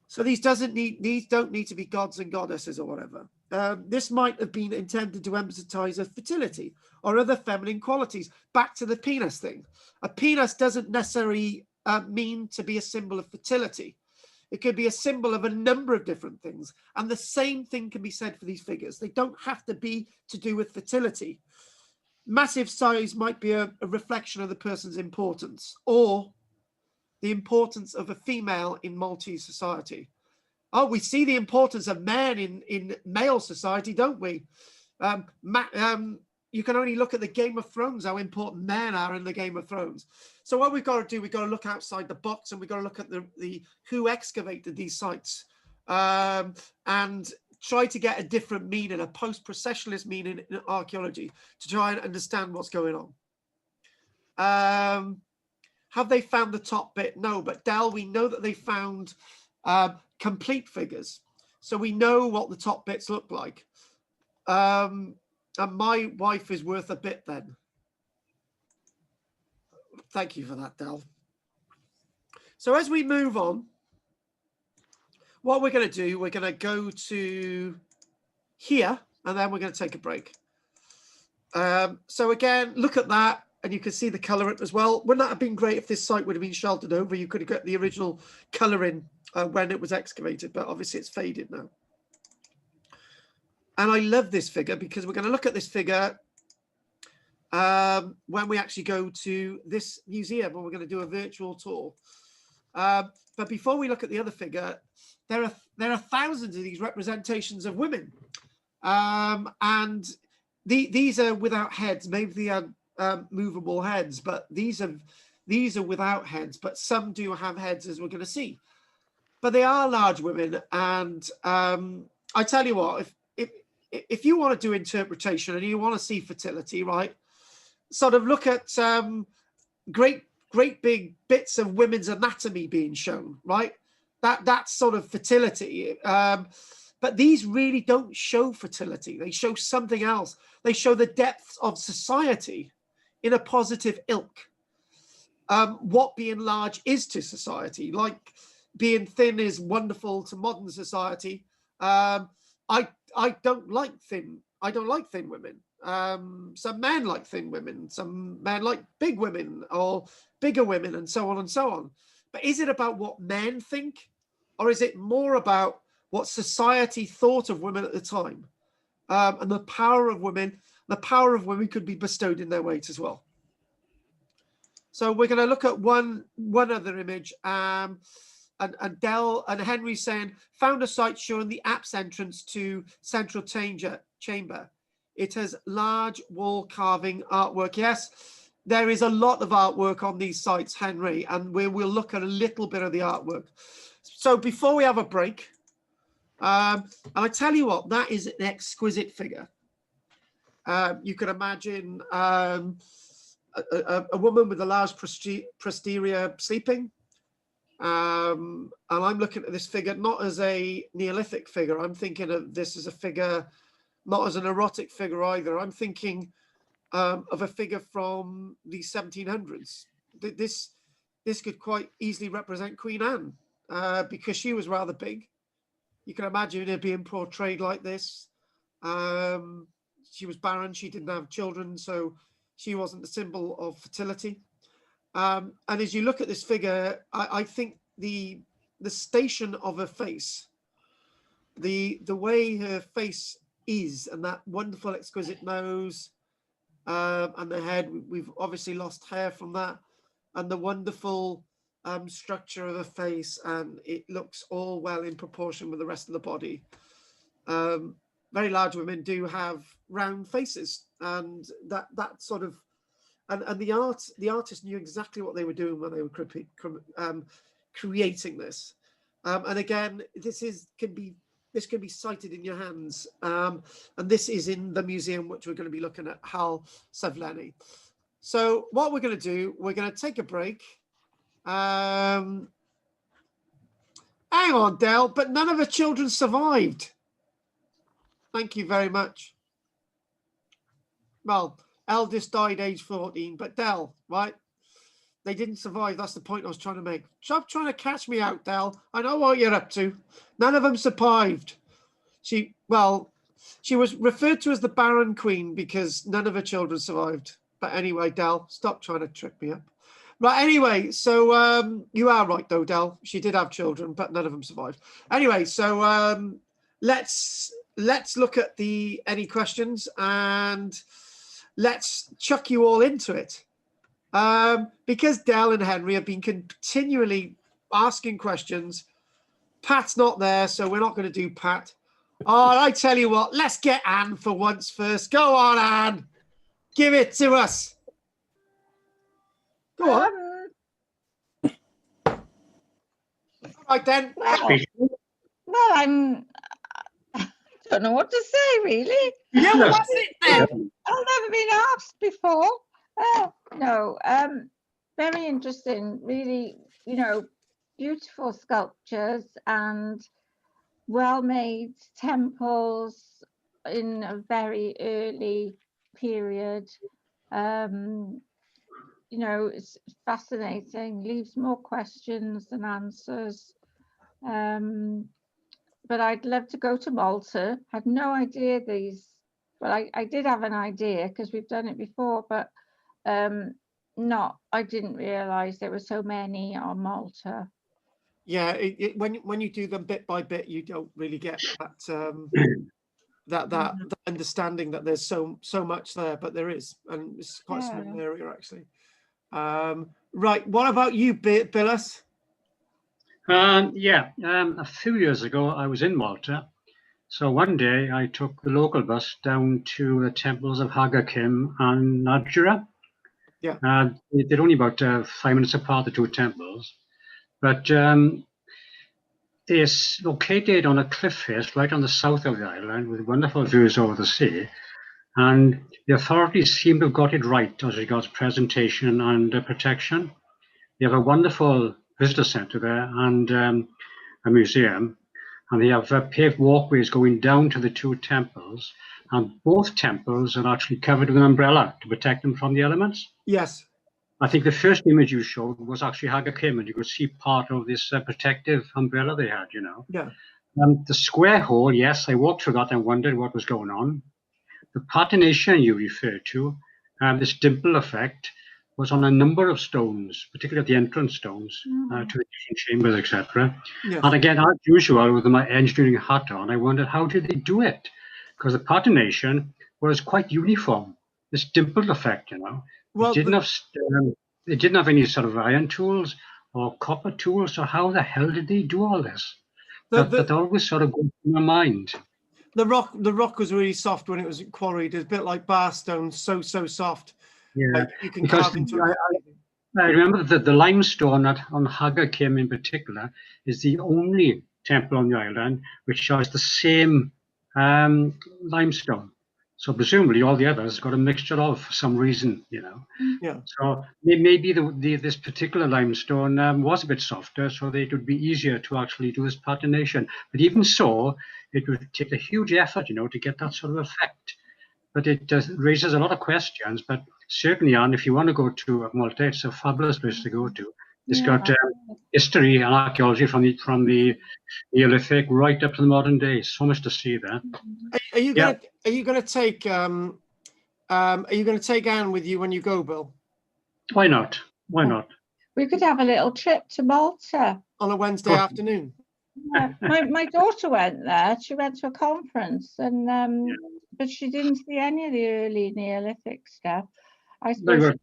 So these don't need to be gods and goddesses or whatever. this might have been intended to emphasize a fertility or other feminine qualities. Back to the penis thing. A penis doesn't necessarily mean to be a symbol of fertility. It could be a symbol of a number of different things. And the same thing can be said for these figures. They don't have to be to do with fertility. Massive size might be a reflection of the person's importance or the importance of a female in Maltese society. Oh, we see the importance of men in male society, don't we? You can only look at the Game of Thrones, how important men are in the Game of Thrones. So what we've got to do, we've got to look outside the box, and we've got to look at the who excavated these sites, and try to get a different meaning, a post-processionalist meaning in archaeology, to try and understand what's going on. Have they found the top bit? No, but Del, we know that they found complete figures. So we know what the top bits look like. And my wife is worth a bit then. Thank you for that, Del. So as we move on, what we're going to do, we're going to go to here, and then we're going to take a break. So again, look at that, and you can see the color as well. Wouldn't that have been great if this site would have been sheltered over? You could have got the original coloring when it was excavated, but obviously it's faded now. And I love this figure because we're going to look at this figure when we actually go to this museum, and we're going to do a virtual tour. But before we look at the other figure, there are thousands of these representations of women, and these are without heads. Maybe they are movable heads, but these are without heads. But some do have heads, as we're going to see. But they are large women, and I tell you what, if you want to do interpretation and you want to see fertility, right, sort of look at great big bits of women's anatomy being shown, right? That's sort of fertility. But these really don't show fertility. They show something else. They show the depths of society in a positive ilk. What being large is to society, like being thin is wonderful to modern society. I don't like thin women. Some men like thin women, some men like big women or bigger women, and so on and so on. But is it about what men think, or is it more about what society thought of women at the time? And the power of women could be bestowed in their weight as well. So we're going to look at one other image. And Del and Henry saying, found a site showing the apse entrance to central chamber. It has large wall carving artwork. Yes, there is a lot of artwork on these sites, Henry, and we'll look at a little bit of the artwork. So before we have a break, and I tell you what, that is an exquisite figure. You could imagine a woman with a large posterior sleeping. And I'm looking at this figure not as a Neolithic figure. I'm thinking of this as a figure, not as an erotic figure either. I'm thinking of a figure from the 1700s. This could quite easily represent Queen Anne because she was rather big. You can imagine her being portrayed like this. She was barren. She didn't have children, so she wasn't the symbol of fertility. And as you look at this figure, I think the station of her face, the way her face is, and that wonderful exquisite nose, and the head, we've obviously lost hair from that, and the wonderful structure of her face, and it looks all well in proportion with the rest of the body. Very large women do have round faces, and that sort of, and the artist knew exactly what they were doing when they were creating this. And again, this can be cited in your hands, and this is in the museum, which we're going to be looking at, Hal Savleni. So what we're going to do, we're going to take a break. Hang on, Del, but none of the children survived. Thank you very much. Well, eldest died age 14, but Del, right? They didn't survive. That's the point I was trying to make. Stop trying to catch me out, Del. I know what you're up to. None of them survived. Well, She was referred to as the Barren Queen because none of her children survived. But anyway, Del, stop trying to trick me up. Right, anyway, so you are right, though, Del. She did have children, but none of them survived. Anyway, so let's look at any questions, and let's chuck you all into it. Because Del and Henry have been continually asking questions. Pat's not there, so we're not going to do Pat. Oh, I tell you what, let's get Anne for once first. Go on, Anne. Give it to us. Go on. All right, then. Well, I don't know what to say, really. Yeah, well, that's it then. I've never been asked before. No, very interesting, really, you know, beautiful sculptures and well-made temples in a very early period. You know, it's fascinating, leaves more questions than answers. But I'd love to go to Malta. Had no idea these, well, I did have an idea because we've done it before, but I didn't realize there were so many on Malta. Yeah, when you do them bit by bit, you don't really get that understanding that there's so much there, but there is, and it's quite a small area actually. Right, what about you, Billis? A few years ago I was in Malta, so one day I took the local bus down to the temples of Hypogeum and Manjaro. Yeah, they're only about 5 minutes apart, the two temples, but it's located on a cliff face right on the south of the island with wonderful views over the sea. And the authorities seem to have got it right as regards presentation and protection. They have a wonderful visitor centre there and a museum, and they have paved walkways going down to the two temples, and both temples are actually covered with an umbrella to protect them from the elements. Yes. I think the first image you showed was actually Hypogeum, and you could see part of this protective umbrella they had, you know. Yeah. The square hole, yes, I walked through that and wondered what was going on. The patination you referred to, this dimple effect, was on a number of stones, particularly the entrance stones to the different chambers, etc. Yes. And again, as usual, with my engineering hat on, I wondered how did they do it? Because the patination was quite uniform. This dimple effect, you know. Well, they didn't have any sort of iron tools or copper tools. So how the hell did they do all this? That always sort of goes through my mind. The rock was really soft when it was quarried. It's a bit like bar stone, so soft. Yeah, like you can carve into it. I remember that the limestone on Hypogeum in particular is the only temple on the island which has the same limestone. So presumably all the others got a mixture of for some reason, you know. Yeah. So maybe this particular limestone was a bit softer, so that it would be easier to actually do this patination. But even so, it would take a huge effort, you know, to get that sort of effect. But it raises a lot of questions. But certainly, Anne, if you want to go to Malta, it's a fabulous place to go to. It's got history and archaeology from the Neolithic right up to the modern day. So much to see there. Are you going to take Anne with you when you go, Bill? Why not? Why not? We could have a little trip to Malta on a Wednesday afternoon. Yeah. My daughter went there. She went to a conference, and but she didn't see any of the early Neolithic stuff. I suppose you've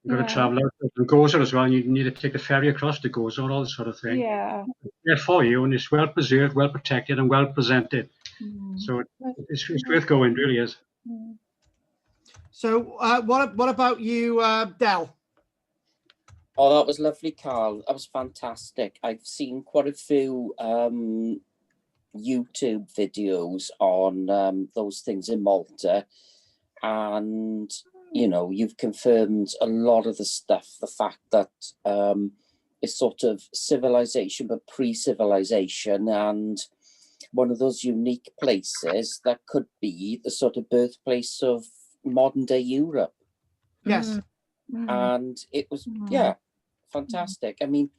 got to travel out to Gozo as well, and you need to take the ferry across to Gozo and all this sort of thing. Yeah. There for you, and it's well preserved, well protected, and well presented. So it's worth going, really is. So what about you, Del? Oh, that was lovely, Carl. That was fantastic. I've seen quite a few YouTube videos on those things in Malta, and you know, you've confirmed a lot of the stuff. The fact that it's sort of civilization, but pre-civilization, and one of those unique places that could be the sort of birthplace of modern day Europe. Yes. And it was, fantastic. I mean,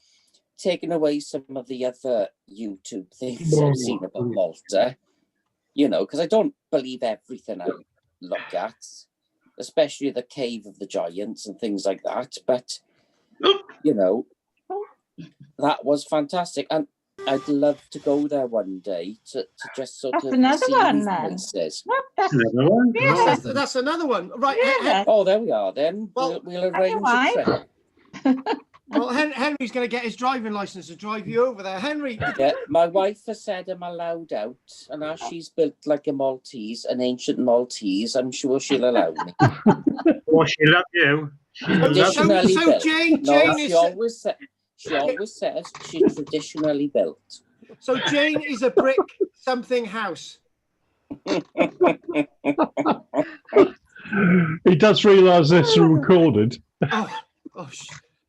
taking away some of the other YouTube things I've seen about Malta, you know, because I don't believe everything I look at, especially the Cave of the Giants and things like that. But, you know, that was fantastic. And I'd love to go there one day to just sort That's of another see one these then. places. Look, that's, Another one. yeah, That's another one. Right. yeah. Oh, there we are then. Well, We'll arrange a trip. Well, Henry's going to get his driving license to drive you over there. Henry, Yeah, my wife has said I'm allowed out, and as she's built like a Maltese, an ancient Maltese, I'm sure she'll allow me. Oh, she loved you. She loved you. Traditionally so built. Jane No, is she always says she's traditionally built. so Jane is a brick something house. He does realise this is recorded.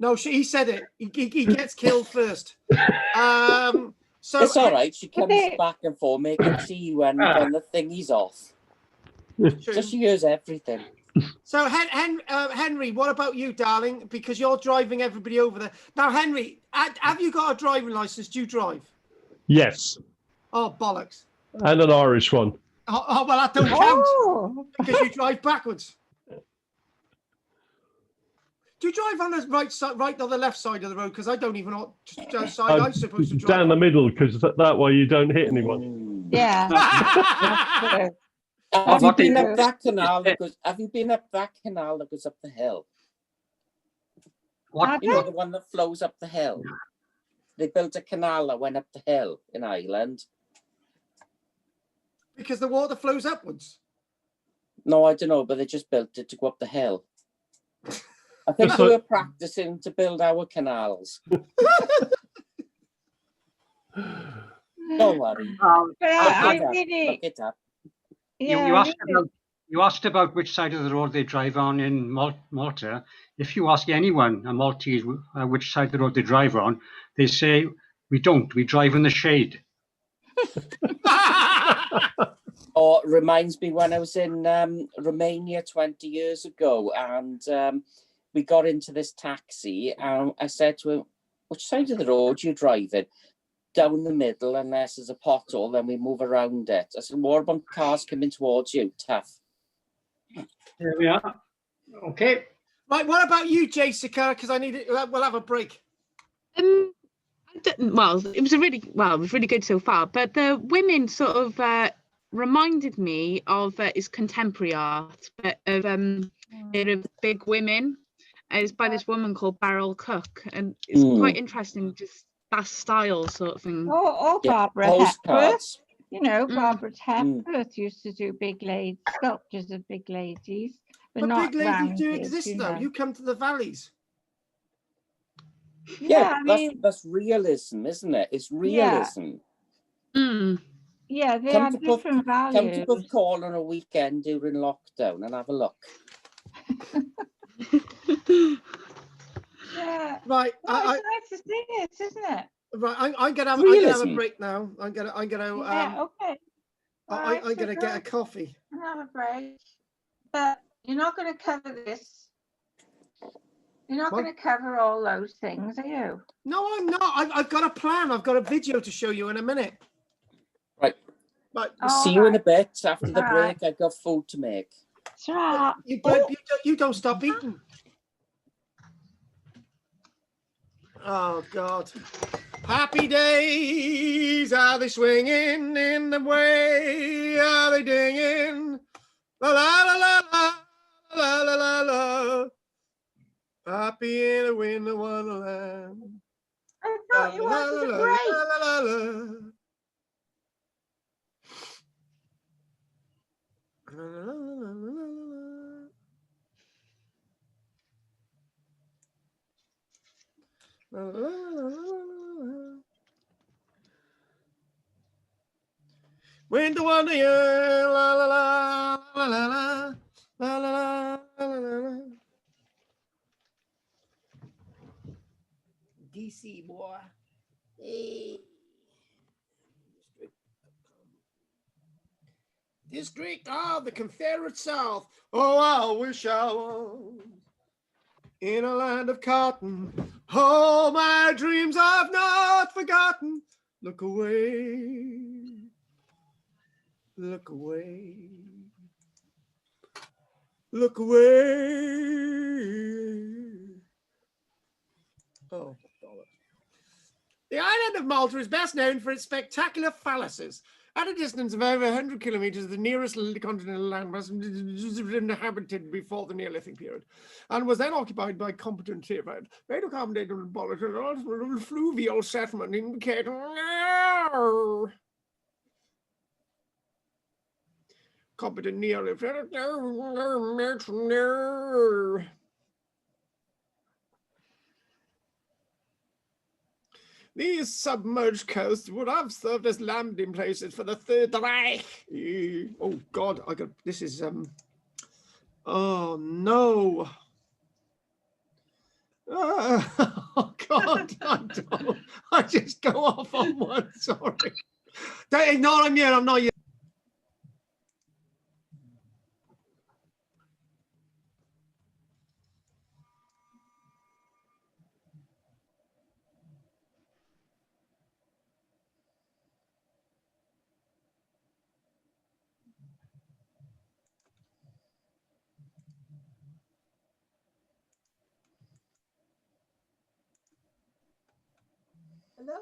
No, he said it. He gets killed first. So It's all right. She comes back and forth, making tea when the thingy's off. So she hears everything. So Henry, what about you, darling? Because you're driving everybody over there. Now, Henry, have you got a driving license? Do you drive? Yes, Oh, bollocks. and an Irish one. Oh well, that don't count because you drive backwards. Do you drive on the right or the left side of the road? Because I don't even know what side I'm supposed to drive. Down the middle, because that way you don't hit anyone. Yeah. Have you been up that canal that goes? Have you been up that canal that goes up the hill? What? You know, the one that flows up the hill. They built a canal that went up the hill in Ireland. Because the water flows upwards. No, I don't know, but they just built it to go up the hill. I think we were practicing to build our canals. Don't worry. Look it up. You asked about which side of the road they drive on in Malta. If you ask anyone, a Maltese, which side of the road they drive on, they say, we don't, we drive in the shade. Oh, it reminds me when I was in Romania 20 years ago, and we got into this taxi, and I said to him, which side of the road are you driving? Down the middle, unless there's a pothole, then we move around it. I said, what about cars coming towards you? Tough. There we are. Okay. Right, what about you, Jessica? Because I need it. We'll have a break. Well, it was really good so far. But the women sort of reminded me of his contemporary art, but of they're big women. It's by this woman called Beryl Cook, and it's quite interesting. Just that style sort of thing. Barbara Hepworth. You know, Barbara Hepworth used to do sculptures of big ladies. But not big ladies do rounded, exist, you though. know. You come to the valleys. Yeah, that's realism, isn't it? It's realism. Yeah, they have different values. Come to Pub Call on a weekend during lockdown and have a look. Yeah. Right. It's nice to see it, isn't it? Right. I'm gonna have a break now. I'm gonna. Okay. I'm gonna get a coffee. Have a break. But you're not going to cover this. You're not going to cover all those things, are you? No, I'm not. I've got a plan. I've got a video to show you in a minute. Right. See you in a bit. After the break, I've got food to make. You don't stop eating. Oh, God. Happy days, are they swinging in the way? Are they dinging? La la la la la la la la. Happy in a winter wonderland. I thought you wanted a break. La la la la. Winter wonderland, la la la la la la la la la la. DC boy. Hey. District of the Confederate South. Oh, I wish I was in a land of cotton. Oh, my dreams I've not forgotten. Look away. Look away. Look away. Oh, the island of Malta is best known for its spectacular phalluses. At a distance of over 100 kilometers, the nearest continental landmass was inhabited before the Neolithic period and was then occupied by competent tribes. Made accommodated fluvial settlement indicating competent Neolithic. These submerged coasts would have served as landing places for the Third Reich. Oh God, this is oh no. Oh God, I just go off on one, sorry. Don't ignore him yet, I'm not yet. Hello?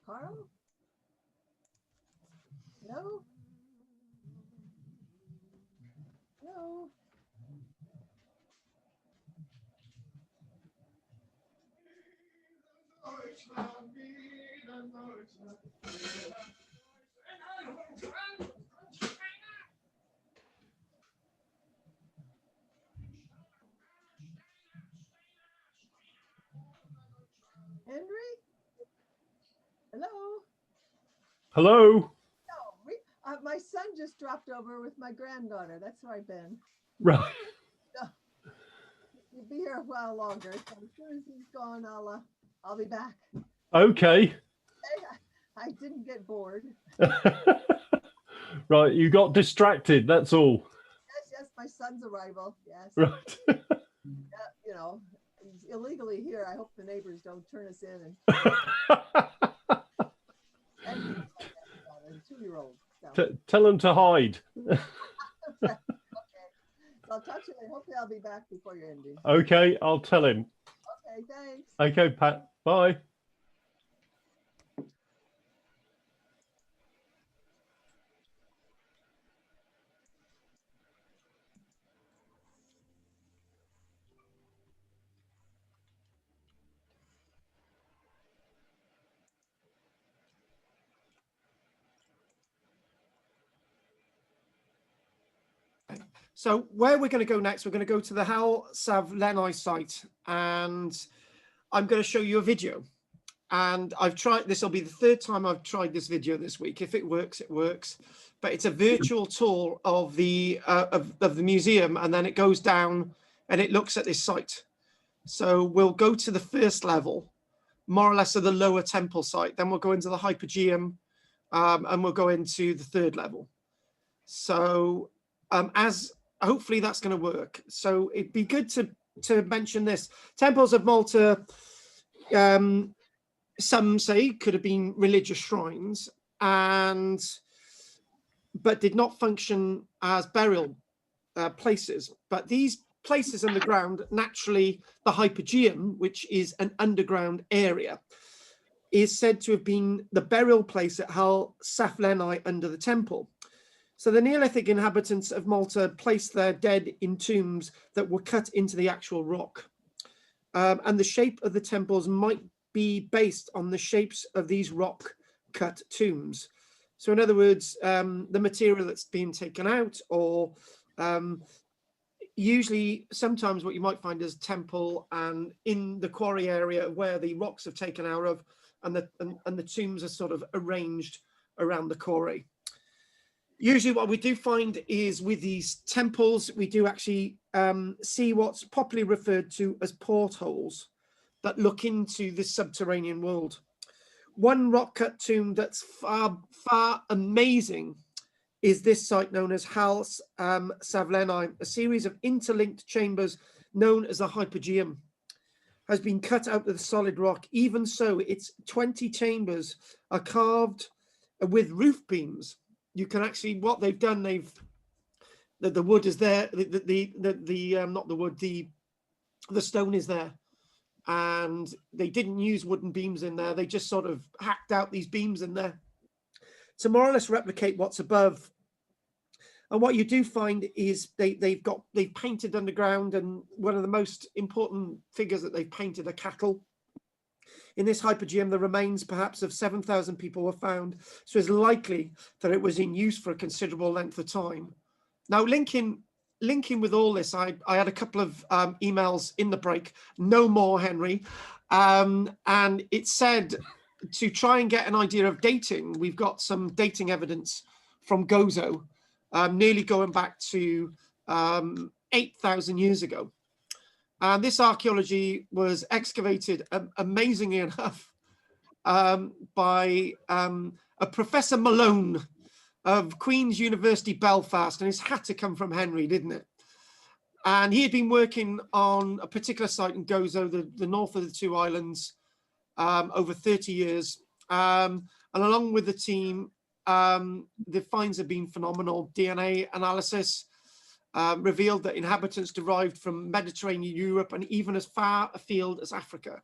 Carl? Hello? Hello? Henry? Hello? Hello. No, my son just dropped over with my granddaughter. That's where I've been. Right. He'll be here a while longer. So as soon as he's gone, I'll be back. Okay. I didn't get bored. Right, you got distracted, that's all. Yes, my son's arrival. Yes. Right. You know, he's illegally here. I hope the neighbors don't turn us in. And a 2-year-old. So. Tell them to hide. Okay. So I'll talk to you. Hopefully I'll be back before you're ending. Okay, I'll tell him. Okay, thanks. Okay, Pat. Bye. So where we're going to go next, we're going to go to the Hal Savlenai site, and I'm going to show you a video. And I've tried, this will be the 3rd time I've tried this video this week. If it works, it works. But it's a virtual tour of the museum, and then it goes down and it looks at this site. So we'll go to the 1st level, more or less of the lower temple site. Then we'll go into the Hypogeum, and we'll go into the 3rd level. So hopefully that's going to work. So it'd be good to mention this. Temples of Malta, some say could have been religious shrines, but did not function as burial places. But these places underground, naturally, the Hypogeum, which is an underground area, is said to have been the burial place at Hal Savlenai under the temple. So the Neolithic inhabitants of Malta placed their dead in tombs that were cut into the actual rock. And the shape of the temples might be based on the shapes of these rock-cut tombs. So in other words, the material that's been taken out, or usually sometimes what you might find is temple and in the quarry area where the rocks have taken out of, and the tombs are sort of arranged around the quarry. Usually what we do find is with these temples, we do actually see what's popularly referred to as portholes that look into the subterranean world. One rock-cut tomb that's far, far amazing is this site known as Hal Savlenai. A series of interlinked chambers known as the Hypogeum has been cut out of the solid rock. Even so, its 20 chambers are carved with roof beams. You can actually, what they've done, the wood is there, not the wood, the stone is there, and they didn't use wooden beams in there. They just sort of hacked out these beams in there to more or less replicate what's above. And what you do find is they've painted underground, and one of the most important figures that they've painted are cattle. In this Hypogeum, the remains perhaps of 7,000 people were found, so it's likely that it was in use for a considerable length of time. Now, linking with all this, I had a couple of emails in the break, no more, Henry, and it said to try and get an idea of dating, we've got some dating evidence from Gozo, nearly going back to 8,000 years ago. And this archaeology was excavated, amazingly enough, by a Professor Malone of Queen's University Belfast, and it had to come from Henry, didn't it? And he had been working on a particular site in Gozo, the north of the two islands, over 30 years. And along with the team, the finds have been phenomenal. DNA analysis revealed that inhabitants derived from Mediterranean Europe and even as far afield as Africa.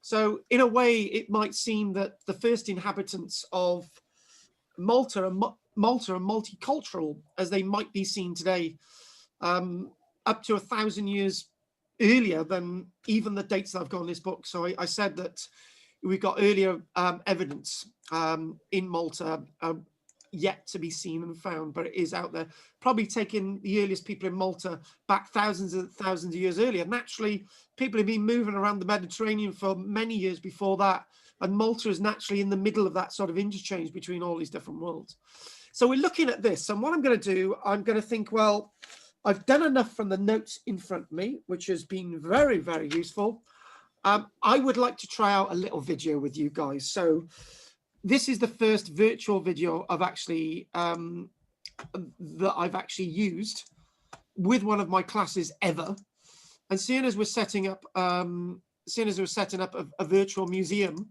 So in a way, it might seem that the first inhabitants of Malta are multicultural as they might be seen today, up to 1,000 years earlier than even the dates that I've got in this book. So I said that we've got earlier evidence in Malta yet to be seen and found, but it is out there, probably taking the earliest people in Malta back thousands of years earlier. Naturally, people have been moving around the Mediterranean for many years before that, and Malta is naturally in the middle of that sort of interchange between all these different worlds. So we're looking at this, and what I'm going to do, I'm going to think, well, I've done enough from the notes in front of me, which has been very, very useful. I would like to try out a little video with you guys. So this is the first virtual video I've actually that I've actually used with one of my classes ever. And seeing as we're setting up a virtual museum,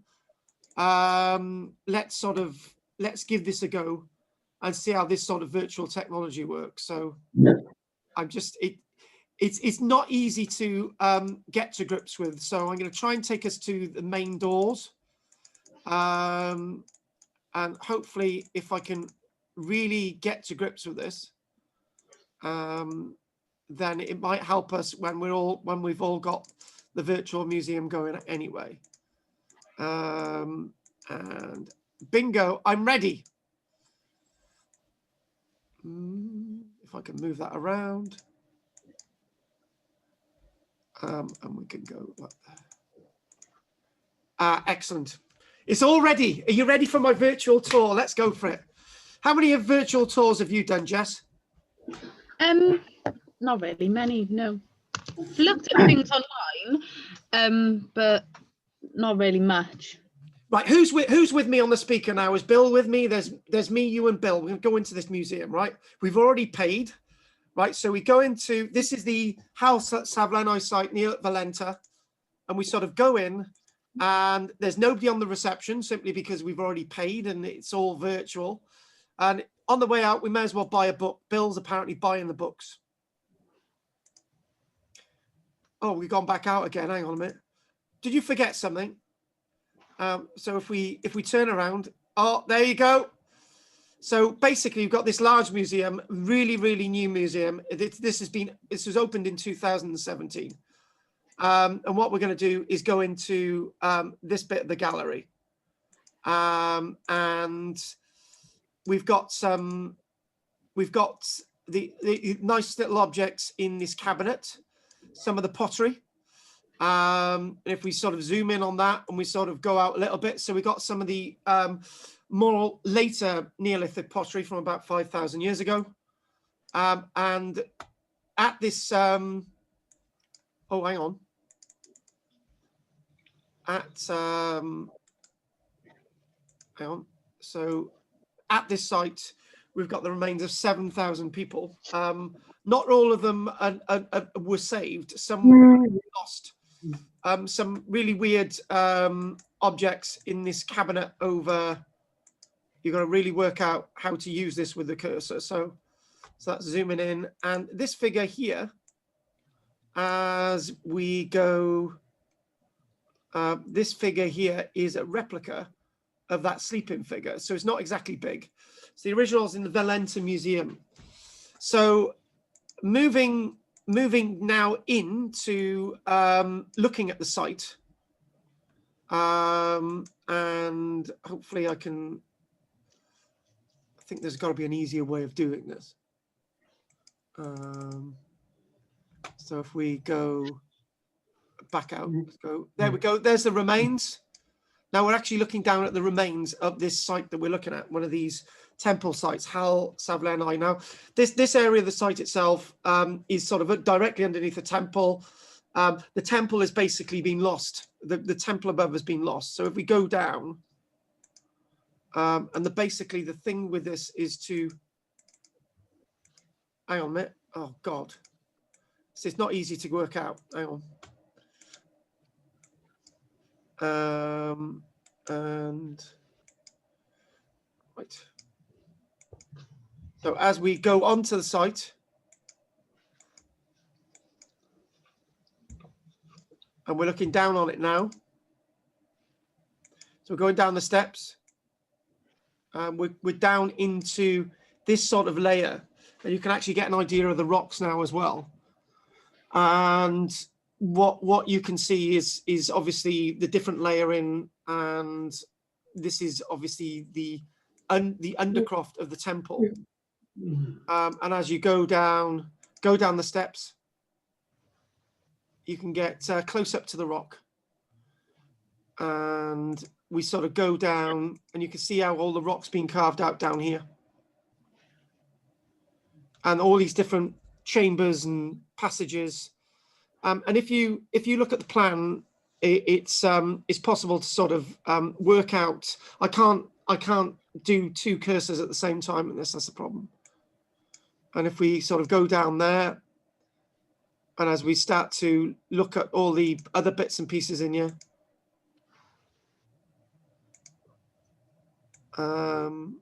let's give this a go and see how this sort of virtual technology works. So I'm just it's not easy to get to grips with. So I'm going to try and take us to the main doors. And hopefully if I can really get to grips with this, then it might help us when we've all got the virtual museum going anyway. And bingo, I'm ready. If I can move that around. And we can go like that. Excellent. It's all ready. Are you ready for my virtual tour? Let's go for it. How many virtual tours have you done, Jess? Not really many, no. I've looked at things online, but not really much. Right, who's with me on the speaker now? Is Bill with me? There's me, you, and Bill. We're going to go into this museum, right? We've already paid, right? So we go into, this is the House Savlani site near Valenta, and we sort of go in, and there's nobody on the reception simply because we've already paid and it's all virtual. And on the way out, we may as well buy a book. Bill's apparently buying the books. Oh, we've gone back out again. Hang on a minute. Did you forget something? So if we turn around, oh, there you go. So basically, you've got this large museum, really, really new museum. This was opened in 2017. And what we're going to do is go into this bit of the gallery. And we've got the nice little objects in this cabinet, some of the pottery. And if we sort of zoom in on that and we sort of go out a little bit, so we got some of the more later Neolithic pottery from about 5,000 years ago. And at this, oh, hang on. Hang on. So at this site, we've got the remains of 7,000 people. Not all of them were saved. Some were lost. Some really weird objects in this cabinet over you've got to really work out how to use this with the cursor. So that's zooming in, and this figure here, as we go, this figure here is a replica of that sleeping figure. So it's not exactly big. So the original is in the Valletta Museum. So moving now into looking at the site, and hopefully I think there's got to be an easier way of doing this. So if we go back out, let's go, there we go, there's the remains. Now we're actually looking down at the remains of this site that we're looking at, one of these temple sites, Hal Savlenai. Now, this area of the site itself is sort of directly underneath the temple. The temple has basically been lost. The temple above has been lost. So if we go down, and basically the thing with this is to, hang on a minute, oh God. So it's not easy to work out, hang on. And right. So as we go onto the site, and we're looking down on it now. So we're going down the steps. We're down into this sort of layer, and you can actually get an idea of the rocks now as well. And what you can see is obviously the different layering, and this is obviously the undercroft of the temple. And as you go down the steps, you can get close up to the rock, and we sort of go down, and you can see how all the rock's been carved out down here, and all these different chambers and passages. And if you look at the plan, it's possible to sort of work out. I can't do two cursors at the same time in this. That's the problem. And if we sort of go down there, and as we start to look at all the other bits and pieces in here, and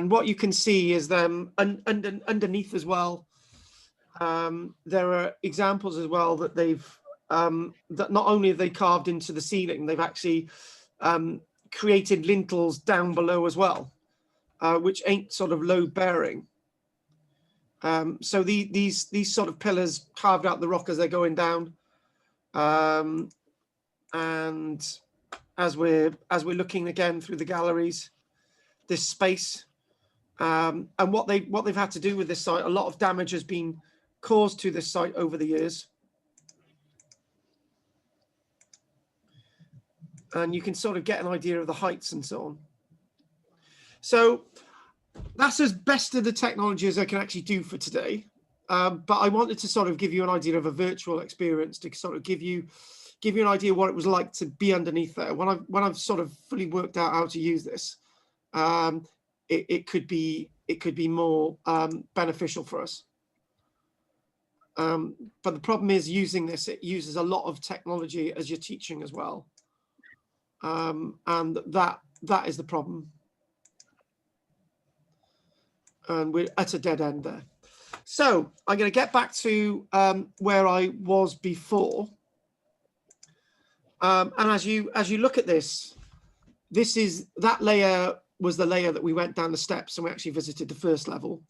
what you can see is them underneath as well. There are examples as well that they've that not only have they carved into the ceiling, they've actually created lintels down below as well, which ain't sort of load bearing. So these sort of pillars carved out the rock as they're going down, and as we're looking again through the galleries, this space, and what they've had to do with this site, a lot of damage has been caused to this site over the years, and you can sort of get an idea of the heights and so on. So that's as best of the technology as I can actually do for today. But I wanted to sort of give you an idea of a virtual experience, to sort of give you an idea what it was like to be underneath there. When I've sort of fully worked out how to use this, it could be more beneficial for us. But the problem is using this, it uses a lot of technology as you're teaching as well. And that is the problem. And we're at a dead end there. So I'm going to get back to where I was before. And as you look at this, that layer was the layer that we went down the steps, and we actually visited the first level.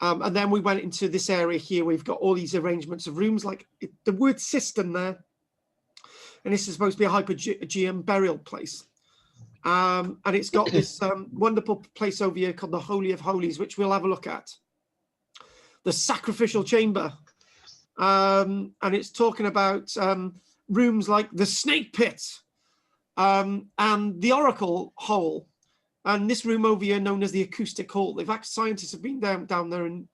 And then we went into this area here. We've got all these arrangements of rooms, like the word cistern there. And this is supposed to be a Hypogeum burial place. And it's got this wonderful place over here called the Holy of Holies, which we'll have a look at. The Sacrificial Chamber. And it's talking about rooms like the Snake Pit and the Oracle Hole. And this room over here known as the Acoustic Hall. Scientists have been down there in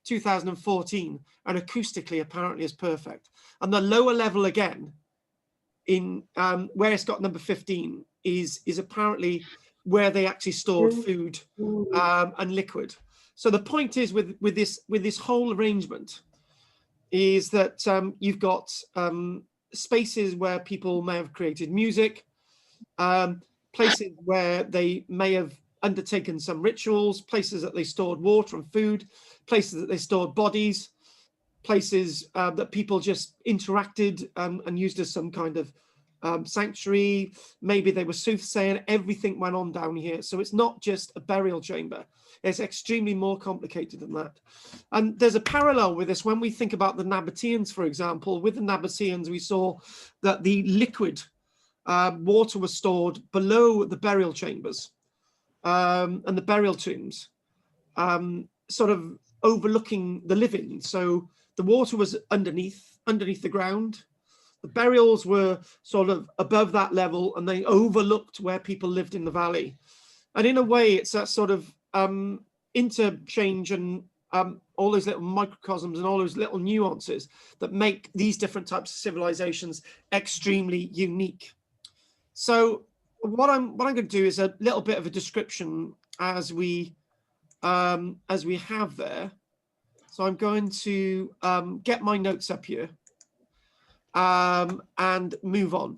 2014, and acoustically apparently is perfect. And the lower level again, in where it's got number 15, is apparently where they actually stored food and liquid. So the point is with this whole arrangement is that you've got spaces where people may have created music, places where they may have undertaken some rituals, places that they stored water and food, places that they stored bodies, places that people just interacted and used as some kind of sanctuary. Maybe they were soothsaying. Everything went on down here. So it's not just a burial chamber. It's extremely more complicated than that. And there's a parallel with this when we think about the Nabateans, for example. With the Nabateans, we saw that the liquid water was stored below the burial chambers and the burial tombs, sort of overlooking the living. So the water was underneath the ground. The burials were sort of above that level, and they overlooked where people lived in the valley. And in a way, it's that sort of interchange and all those little microcosms and all those little nuances that make these different types of civilizations extremely unique. So what I'm going to do is a little bit of a description as we have there. So I'm going to get my notes up here and move on.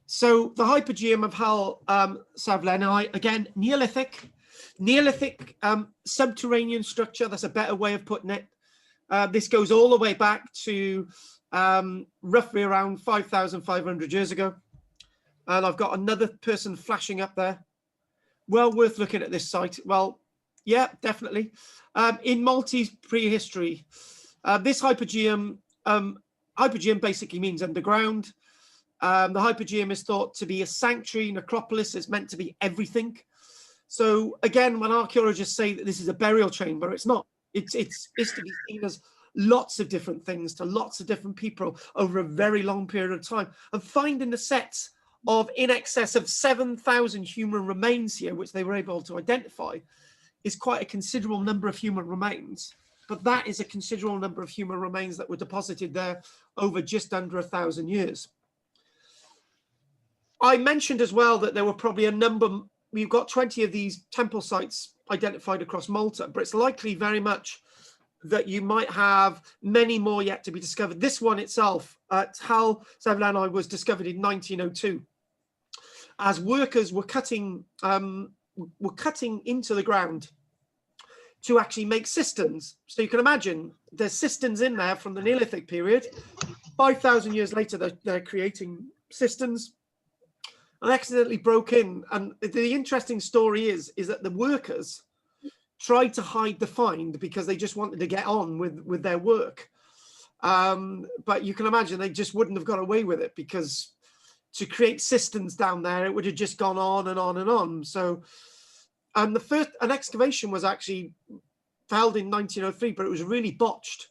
So the Hypogeum of Hal-Savlenai, again, Neolithic subterranean structure. That's a better way of putting it. This goes all the way back to roughly around 5,500 years ago. And I've got another person flashing up there. Well worth looking at this site. Well, yeah, definitely. In Maltese prehistory, this Hypogeum basically means underground. The Hypogeum is thought to be a sanctuary, necropolis. It's meant to be everything. So again, when archaeologists say that this is a burial chamber, it's not. It's to be seen as lots of different things to lots of different people over a very long period of time. And finding the sets of in excess of 7,000 human remains here, which they were able to identify, is quite a considerable number of human remains. But that is a considerable number of human remains that were deposited there over just under 1,000 years. I mentioned as well that there were probably a number, we've got 20 of these temple sites identified across Malta, but it's likely very much that you might have many more yet to be discovered. This one itself at Hal-Savlenai was discovered in 1902 as workers were cutting into the ground to actually make cisterns. So you can imagine there's cisterns in there from the Neolithic period. 5,000 years later, they're creating cisterns and accidentally broke in. And the interesting story is that the workers tried to hide the find because they just wanted to get on with their work. But you can imagine they just wouldn't have got away with it, because to create cisterns down there, it would have just gone on and on and on. So, and an excavation was actually held in 1903, but it was really botched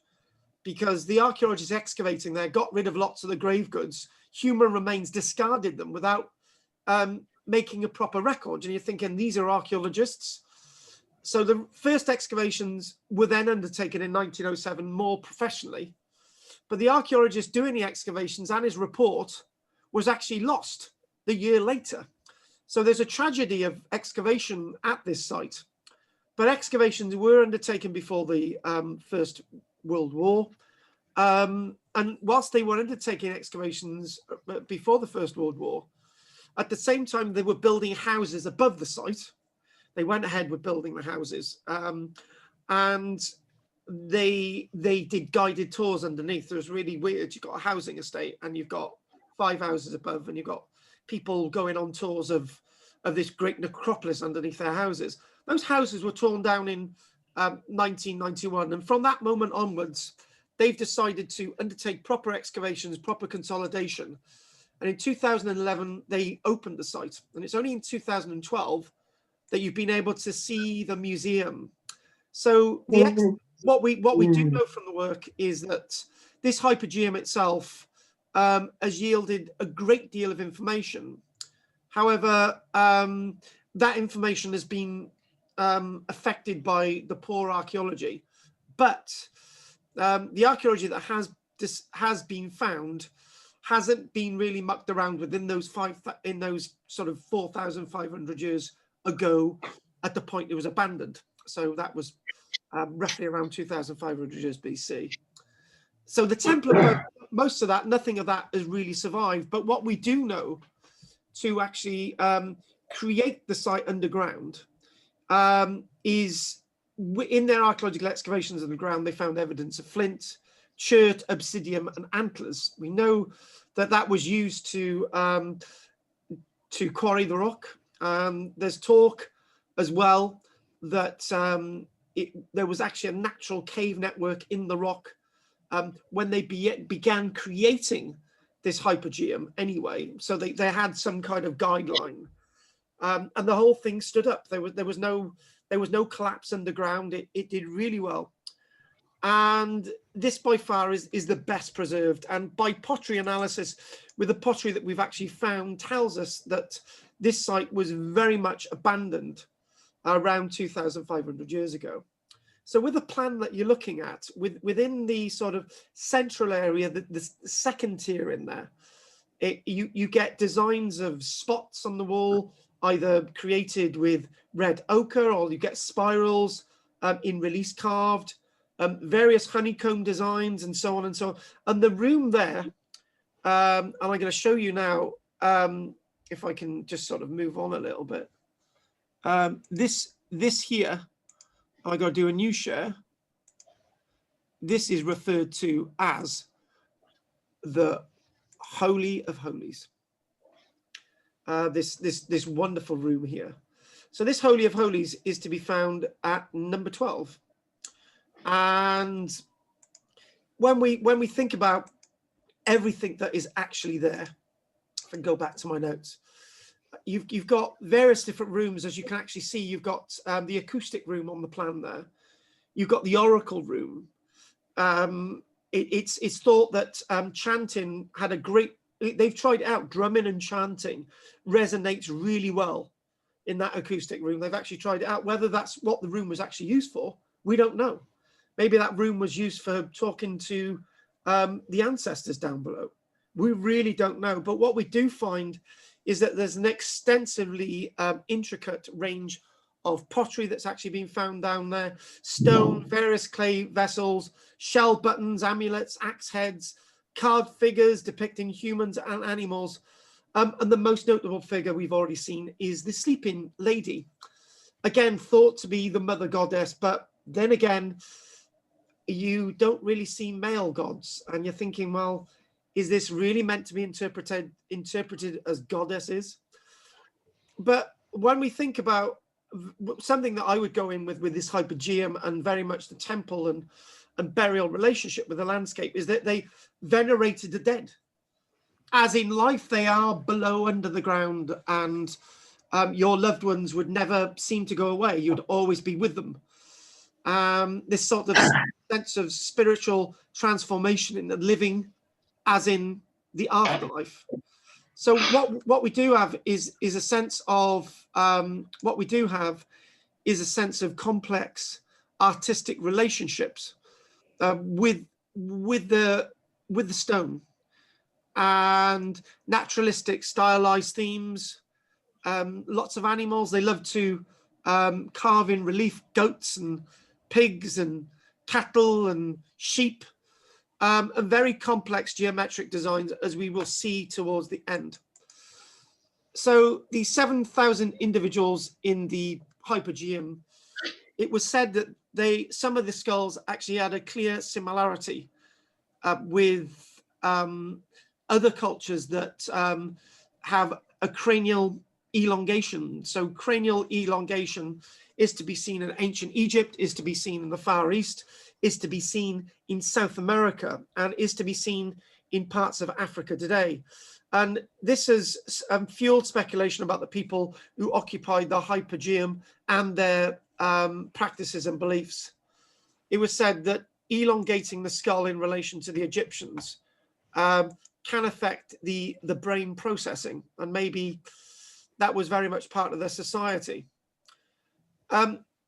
because the archaeologists excavating there got rid of lots of the grave goods. Human remains, discarded them without making a proper record. And you're thinking, these are archaeologists. So the first excavations were then undertaken in 1907 more professionally. But the archaeologist doing the excavations and his report was actually lost the year later. So there's a tragedy of excavation at this site. But excavations were undertaken before the First World War. And whilst they were undertaking excavations before the First World War, at the same time, they were building houses above the site. They went ahead with building the houses. And they did guided tours underneath. It was really weird. You've got a housing estate and you've got 5 houses above, and you've got people going on tours of this great necropolis underneath their houses. Those houses were torn down in 1991. And from that moment onwards, they've decided to undertake proper excavations, proper consolidation. And in 2011, they opened the site. And it's only in 2012 that you've been able to see the museum. So what we do know from the work is that this Hypogeum itself has yielded a great deal of information. However, that information has been affected by the poor archaeology. But the archaeology that has been found hasn't been really mucked around within those sort of 4,500 years ago at the point it was abandoned. So that was roughly around 2,500 years BC. So the temple, most of that, nothing of that has really survived. But what we do know to actually create the site underground is in their archaeological excavations underground. They found evidence of flint, chert, obsidian, and antlers. We know that that was used to quarry the rock. There's talk as well that there was actually a natural cave network in the rock when they began creating this Hypogeum anyway. So they had some kind of guideline, and the whole thing stood up. There was no collapse underground. It did really well. And this by far is the best preserved. And by pottery analysis, with the pottery that we've actually found, tells us that this site was very much abandoned around 2,500 years ago. So with the plan that you're looking at, within the sort of central area, the second tier in there, you get designs of spots on the wall, either created with red ochre, or you get spirals in relief carved, various honeycomb designs, and so on and so on. And the room there, and I'm going to show you now, if I can just sort of move on a little bit. This here, I got to do a new share. This is referred to as the Holy of Holies. This wonderful room here. So this Holy of Holies is to be found at number 12. And when we think about everything that is actually there, if I can go back to my notes, you've got various different rooms. As you can actually see, you've got the acoustic room on the plan there. You've got the oracle room. It's thought that chanting had a great, they've tried it out, drumming and chanting resonates really well in that acoustic room. They've actually tried it out. Whether that's what the room was actually used for, we don't know. Maybe that room was used for talking to the ancestors down below. We really don't know. But what we do find is that there's an extensively intricate range of pottery that's actually been found down there. Stone, various clay vessels, shell buttons, amulets, axe heads, carved figures depicting humans and animals. And the most notable figure we've already seen is the sleeping lady. Again, thought to be the mother goddess, but then again, you don't really see male gods. And you're thinking, well, is this really meant to be interpreted as goddesses? But when we think about something that I would go in with this Hypogeum and very much the temple and burial relationship with the landscape, is that they venerated the dead. As in life, they are below, under the ground, and your loved ones would never seem to go away. You'd always be with them. This sort of sense of spiritual transformation in the living, as in the afterlife. So what we do have is a sense of is a sense of complex artistic relationships with the stone, and naturalistic stylized themes. Lots of animals. They love to carve in relief goats and pigs and cattle and sheep, and very complex geometric designs, as we will see towards the end. So the 7,000 individuals in the Hypogeum, it was said that some of the skulls actually had a clear similarity with other cultures that have a cranial elongation. So cranial elongation is to be seen in ancient Egypt, is to be seen in the Far East, is to be seen in South America, and is to be seen in parts of Africa today. And this has fueled speculation about the people who occupied the Hypogeum and their practices and beliefs. It was said that elongating the skull in relation to the Egyptians can affect the brain processing, and maybe that was very much part of their society.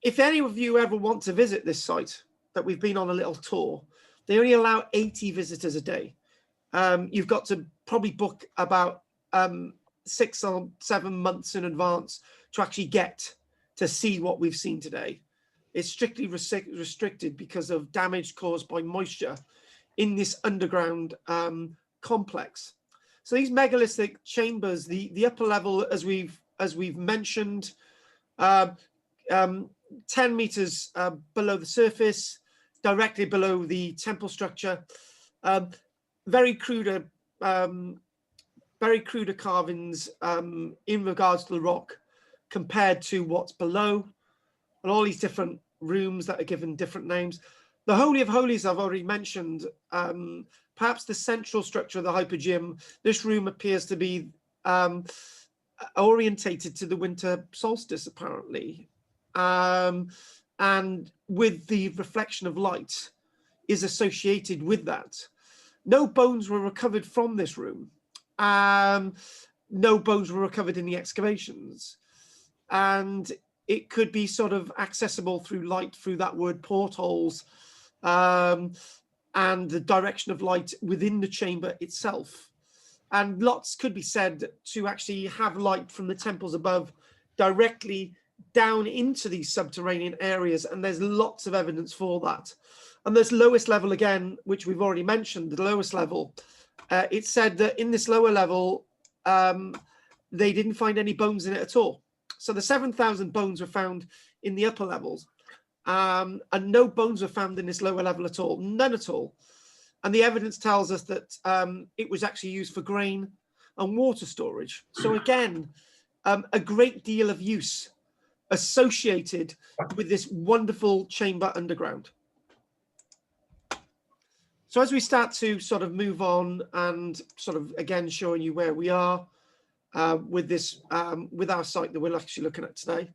If any of you ever want to visit this site that we've been on a little tour, they only allow 80 visitors a day. You've got to probably book about 6 or 7 months in advance to actually get to see what we've seen today. It's strictly restricted because of damage caused by moisture in this underground complex. So these megalithic chambers, the upper level, as we've as we've mentioned, 10 meters below the surface, directly below the temple structure. Very crude carvings in regards to the rock compared to what's below, and all these different rooms that are given different names. The Holy of Holies I've already mentioned. Perhaps the central structure of the Hypogeum. This room appears to be orientated to the winter solstice, apparently, and with the reflection of light is associated with that. No bones were recovered from this room. No bones were recovered in the excavations, and it could be sort of accessible through light, through that word portholes, and the direction of light within the chamber itself. And lots could be said to actually have light from the temples above directly down into these subterranean areas, and there's lots of evidence for that. And this lowest level again, which we've already mentioned, the lowest level, it said that in this lower level, they didn't find any bones in it at all. So the 7,000 bones were found in the upper levels, and no bones were found in this lower level at all, none at all. And the evidence tells us that it was actually used for grain and water storage. So again, a great deal of use associated with this wonderful chamber underground. So as we start to sort of move on and sort of again showing you where we are with this, with our site that we're actually looking at today,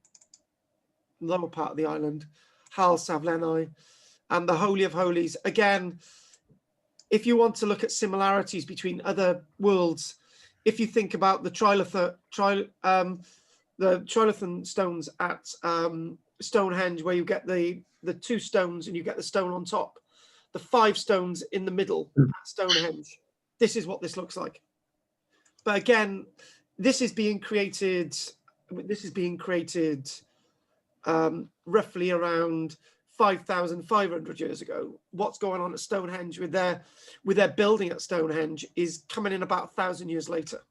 lower part of the island, Hal Savlenai, and the Holy of Holies. Again, if you want to look at similarities between other worlds, if you think about the trilithon stones at Stonehenge, where you get the 2 stones and you get the stone on top, the 5 stones in the middle at Stonehenge, this is what this looks like. But again, this is being created roughly around 5,500 years ago. What's going on at Stonehenge with their building at Stonehenge is coming in about 1,000 years later.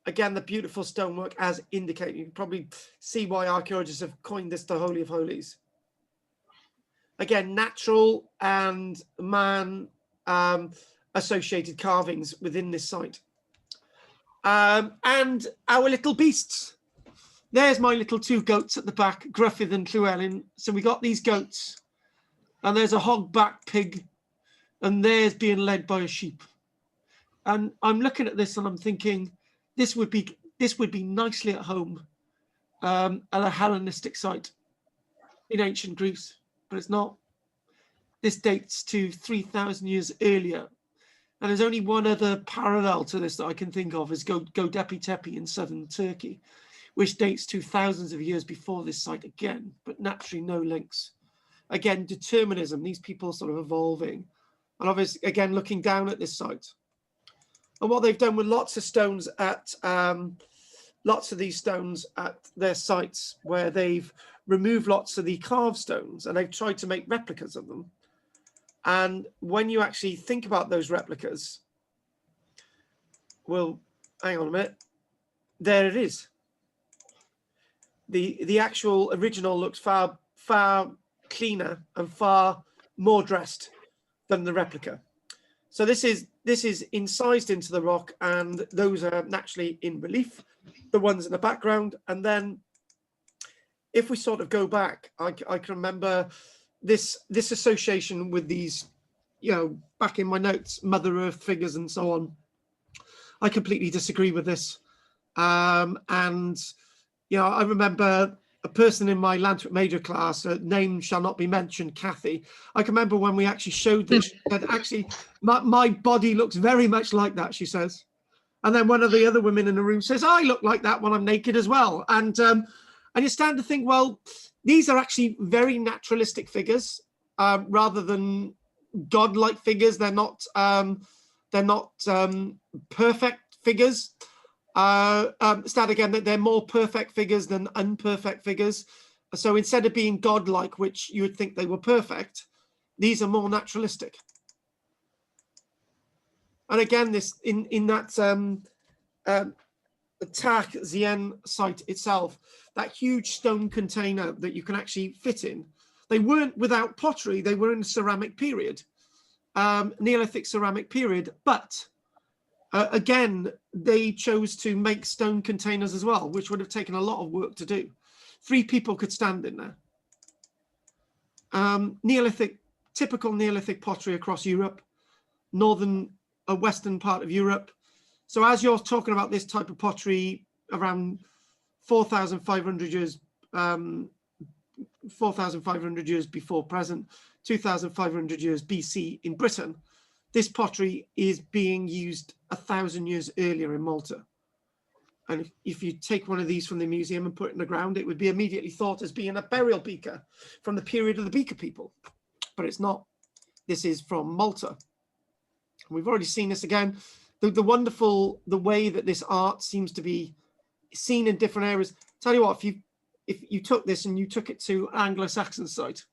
Again, the beautiful stonework as indicated. You can probably see why archaeologists have coined this the Holy of Holies. Again, natural and man associated carvings within this site. And our little beasts. There's my little 2 goats at the back, Gruffydd and Llewellyn. So we got these goats, and there's a hogback pig, and there's being led by a sheep. And I'm looking at this and I'm thinking, this would be nicely at home at a Hellenistic site in ancient Greece, but it's not. This dates to 3,000 years earlier. And there's only one other parallel to this that I can think of, is Göbekli Tepe in southern Turkey, which dates to thousands of years before this site again, but naturally no links. Again, determinism, these people sort of evolving. And obviously, again, looking down at this site. And what they've done with lots of stones at, lots of these stones at their sites, where they've removed lots of the carved stones and they've tried to make replicas of them. And when you actually think about those replicas, well, hang on a minute, there it is. The actual original looks far cleaner and far more dressed than the replica. So this is incised into the rock, and those are naturally in relief, the ones in the background. And then if we sort of go back, I can remember this association with these, you know, back in my notes, Mother Earth figures and so on. I completely disagree with this. And you know, I remember a person in my Lantwick Major class, name shall not be mentioned, Kathy. I can remember when we actually showed this, that actually my body looks very much like that, she says. And then one of the other women in the room says, I look like that when I'm naked as well. And you stand to think, well, these are actually very naturalistic figures, rather than godlike figures. They're not perfect figures. Start again, that they're more perfect figures than unperfect figures. So instead of being godlike, which you would think they were perfect, these are more naturalistic. And again, this in that Taxianne site itself, that huge stone container that you can actually fit in, they weren't without pottery, they were in the ceramic period, Neolithic ceramic period, but again, they chose to make stone containers as well, which would have taken a lot of work to do. 3 people could stand in there. Neolithic, typical Neolithic pottery across Europe, northern, western part of Europe. So as you're talking about this type of pottery around 4,500 years, 4,500 years before present, 2,500 years BC in Britain, this pottery is being used 1,000 years earlier in Malta. And if you take one of these from the museum and put it in the ground, it would be immediately thought as being a burial beaker from the period of the beaker people, but it's not. This is from Malta. We've already seen this again. The wonderful, the way that this art seems to be seen in different areas. Tell you what, if you took this and you took it to an Anglo-Saxon site,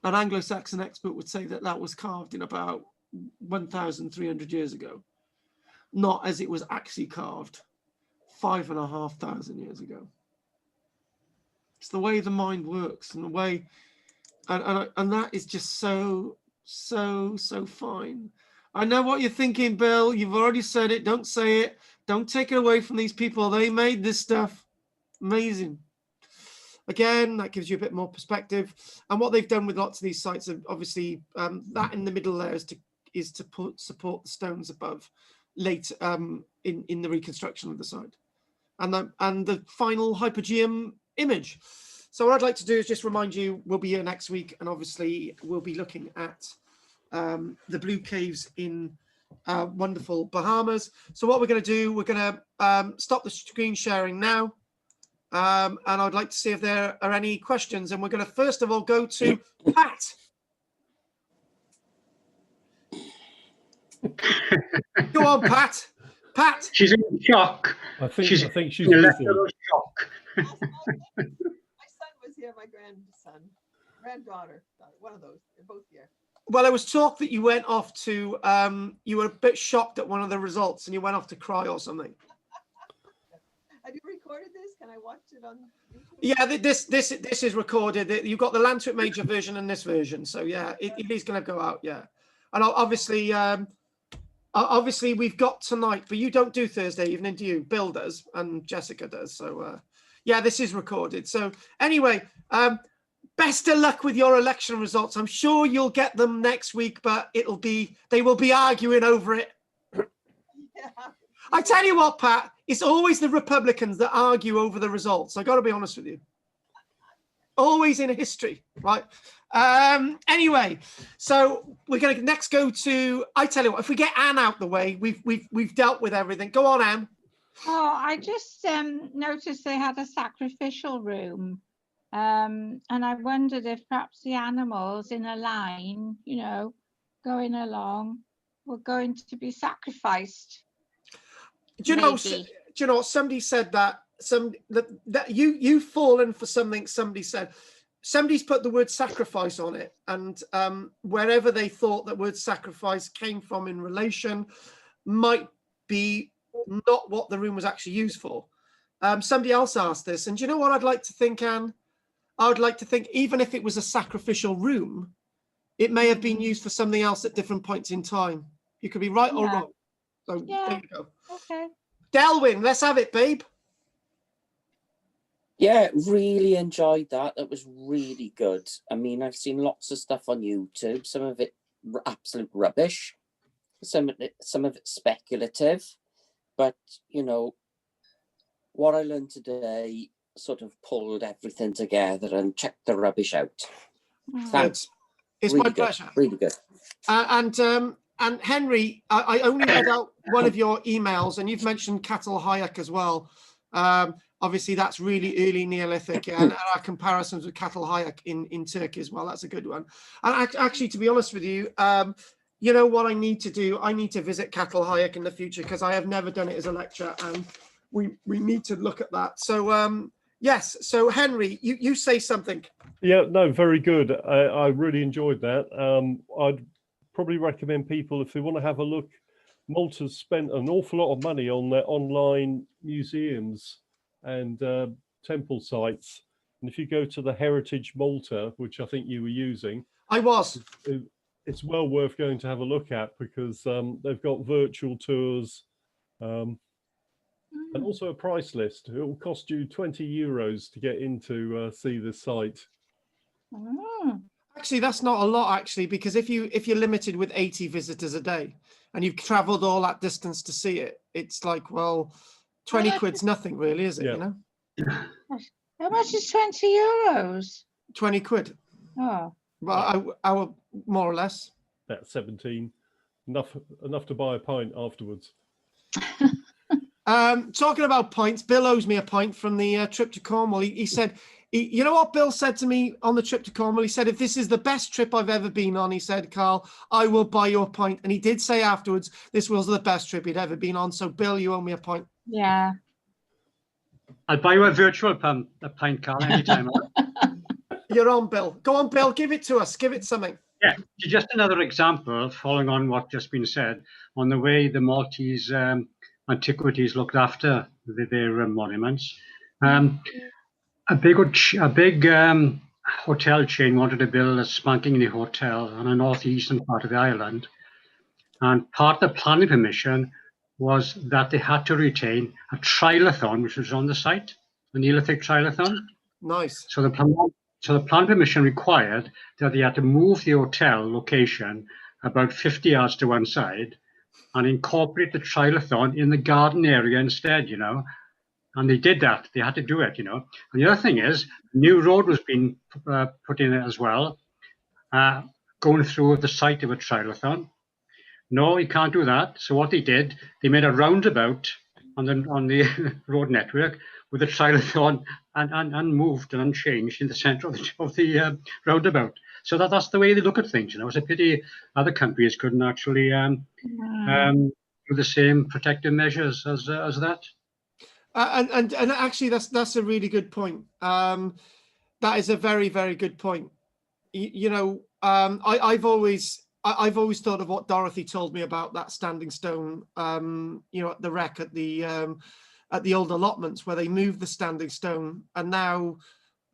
an Anglo-Saxon expert would say that that was carved in about 1,300 years ago, not as it was actually carved 5,500 years ago. It's the way the mind works, and the way, and that is just so fine. I know what you're thinking, Bill. You've already said it. Don't say it. Don't take it away from these people. They made this stuff. Amazing. Again, that gives you a bit more perspective. And what they've done with lots of these sites, are obviously, that in the middle there is to support the stones above late in the reconstruction of the site. And the final Hypogeum image. So what I'd like to do is just remind you, we'll be here next week, and obviously we'll be looking at the blue caves in wonderful Bahamas. So what we're going to do, we're going to stop the screen sharing now, and I'd like to see if there are any questions, and we're going to first of all go to Pat. Go on, Pat. Pat. She's in shock. I think she's busy. Shock. My son was here, my granddaughter, one of those. They're both here. Well, there was talk that you went off to, you were a bit shocked at one of the results and you went off to cry or something. Have you recorded this? Can I watch it on YouTube? Yeah, this is recorded. You've got the Landscape Major version and this version. So yeah, it is going to go out, yeah. And obviously we've got tonight, but you don't do Thursday evening, do you? Bill does and Jessica does. So yeah, this is recorded. So anyway, best of luck with your election results. I'm sure you'll get them next week, but they will be arguing over it. Yeah. I tell you what, Pat, it's always the Republicans that argue over the results. I got to be honest with you. Always in history, right? Anyway, so we're going to next go to, I tell you what, if we get Anne out the way, we've dealt with everything. Go on, Anne. Oh, I just noticed they had a sacrificial room. And I wondered if perhaps the animals in a line, going along, were going to be sacrificed. Do you know, somebody said that, that you've fallen for something somebody said. Somebody's put the word sacrifice on it, and wherever they thought that word sacrifice came from in relation might be not what the room was actually used for. Somebody else asked this, and do you know what I'd like to think, Anne? I would like to think even if it was a sacrificial room, it may have been used for something else at different points in time. You could be right or wrong. So there you go. Okay. Delwyn, let's have it, babe. Yeah, really enjoyed that. That was really good. I mean, I've seen lots of stuff on YouTube. Some of it absolute rubbish. Some of it speculative. But, what I learned today sort of pulled everything together and checked the rubbish out. Thanks. It's really my good. pleasure. Really good. And Henry, I only read out one of your emails, and you've mentioned KARL as well. Obviously, that's really early Neolithic, and our comparisons with KARL in Turkey as well. That's a good one. And actually, to be honest with you, you know what I need to do? I need to visit KARL in the future because I have never done it as a lecture, and we need to look at that. So yes. So Henry, you say something. Yeah, no, very good. I really enjoyed that. I'd probably recommend people, if they want to have a look Malta's spent an awful lot of money on their online museums and temple sites. And if you go to the Heritage Malta, which I think you were using, I was. It's well worth going to have a look at, because they've got virtual tours and also a price list. It will cost you €20 to get into see this site. Actually, that's not a lot, actually, because if you're limited with 80 visitors a day and you've traveled all that distance to see it, it's like, well, 20 quid's nothing really, is it? Yeah. You know, How much is €20? 20 quid. Oh, Well, our more or less. About 17, enough to buy a pint afterwards. Talking about pints, Bill owes me a pint from the trip to Cornwall. He said, you know what Bill said to me on the trip to Cornwall? He said, if this is the best trip I've ever been on, he said, Carl, I will buy you a pint. And he did say afterwards, this was the best trip he'd ever been on. So Bill, you owe me a pint. yeah. I'll buy you a virtual pint, Carl, anytime. You're on, Bill. Go on, Bill. Give it to us. Give it something. Yeah, just another example, following on what just been said, on the way the Maltese antiquities looked after their monuments. A big hotel chain wanted to build a spanking new hotel on the northeastern part of the island, and part of the planning permission was that they had to retain a trilithon, which was on the site, a Neolithic trilithon. Nice. So the plan permission required that they had to move the hotel location about 50 yards to one side and incorporate the trilithon in the garden area instead, you know. And they did that. They had to do it, you know. And the other thing is, new road was being put in as well, going through the site of a trilithon. No, you can't do that. So what they did, they made a roundabout on the road network with a trilithon and moved and unchanged in the centre of the roundabout. So that's the way they look at things. You know, it's a pity other countries couldn't actually do the same protective measures as that. And actually, that's a really good point. That is a very, very good point. You know, I've always thought of what Dorothy told me about that standing stone. You know, at the wreck at the old allotments where they moved the standing stone, and now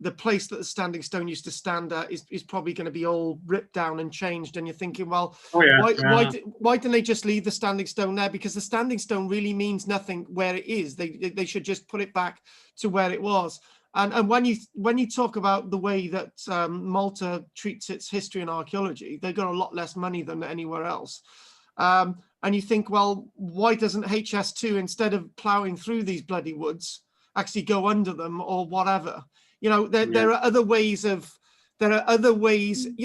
the place that the standing stone used to stand at is probably going to be all ripped down and changed. And you're thinking, well, why didn't they just leave the standing stone there? Because the standing stone really means nothing where it is. They should just put it back to where it was. And when you talk about the way that Malta treats its history and archaeology, they've got a lot less money than anywhere else. And you think, well, why doesn't HS2, instead of ploughing through these bloody woods, actually go under them or whatever? You know, there are other ways. You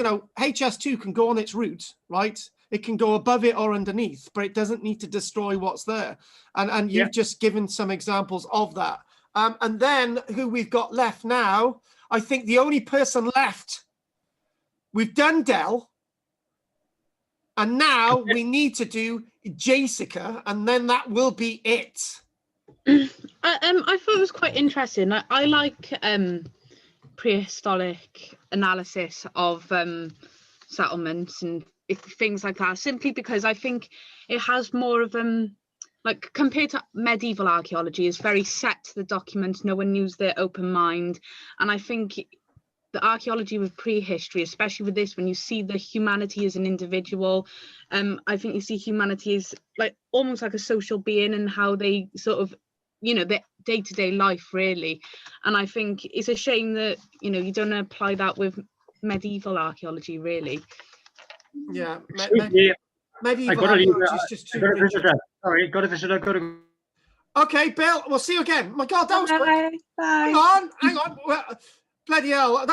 know, HS2 can go on its route, right? It can go above it or underneath, but it doesn't need to destroy what's there. And you've just given some examples of that. And then who we've got left now, I think the only person left, we've done Dell, and now we need to do Jessica, and then that will be it. I thought it was quite interesting. I like prehistoric analysis of settlements and things like that, simply because I think it has more of like, compared to medieval archaeology, is very set to the documents. No one used their open mind. And I think the archaeology with prehistory, especially with this, when you see the humanity as an individual, I think you see humanity as like almost like a social being, and how they sort of, you know, their day-to-day life, really. And I think it's a shame that, you know, you don't apply that with medieval archaeology, really. Yeah. Medieval archaeology is just too rigid. Sorry, got a visitor. Okay, Bill, we'll see you again. My God, that was quick. Bye. Hang on. Well, bloody hell!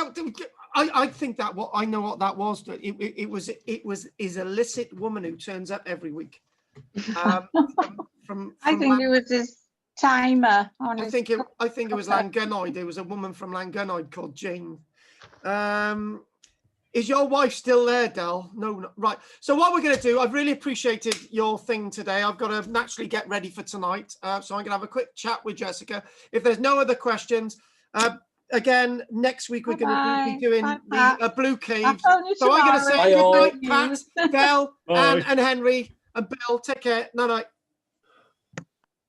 I think that I know what that was. It was his illicit woman who turns up every week. From I think it was his timer. I think it was Llangynnoed. There was a woman from Llangynnoed called Jane. Is your wife still there, Del? No, right. So what we're going to do, I've really appreciated your thing today. I've got to naturally get ready for tonight. So I'm going to have a quick chat with Jessica. If there's no other questions, again, next week we're going to be doing the Blue Caves. So I'm going to say good night, Pat, Del, and Henry. And Bill, take care. Night.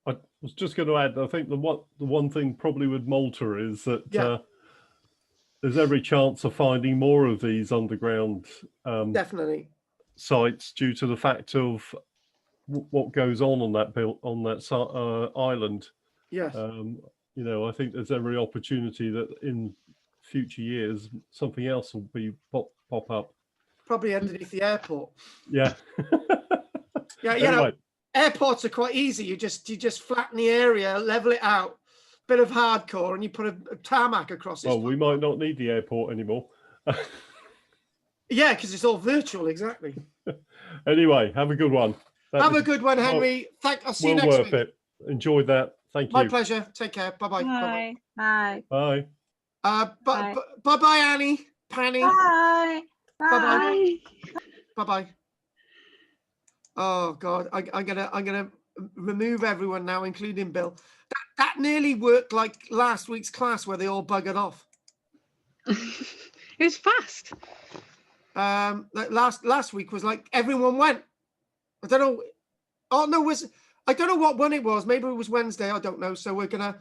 I was just going to add, I think the one thing probably with Malta is that Yeah. There's every chance of finding more of these underground Definitely sites due to the fact of what goes on that island. Yes. You know, I think there's every opportunity that in future years something else will be pop up. Probably underneath the airport. Yeah. Yeah, you Anyway. know, airports are quite easy. You just flatten the area, level it out, bit of hardcore, and you put a tarmac across it. Well, we might not need the airport anymore. Yeah, because it's all virtual, exactly. Anyway, have a good one. Have a good one, Henry. I'll see you next well week. worth it. Enjoyed that. Thank you. My pleasure. Take care. Bye-bye. Bye. Bye. Bye. Bye-bye, Annie. Panny. Bye. Bye-bye. Bye-bye. Oh God, I'm gonna remove everyone now, including Bill. That nearly worked like last week's class where they all buggered off. It was fast. Like last week was like everyone went. I don't know. Oh no, I don't know what one it was. Maybe it was Wednesday. I don't know. So we're gonna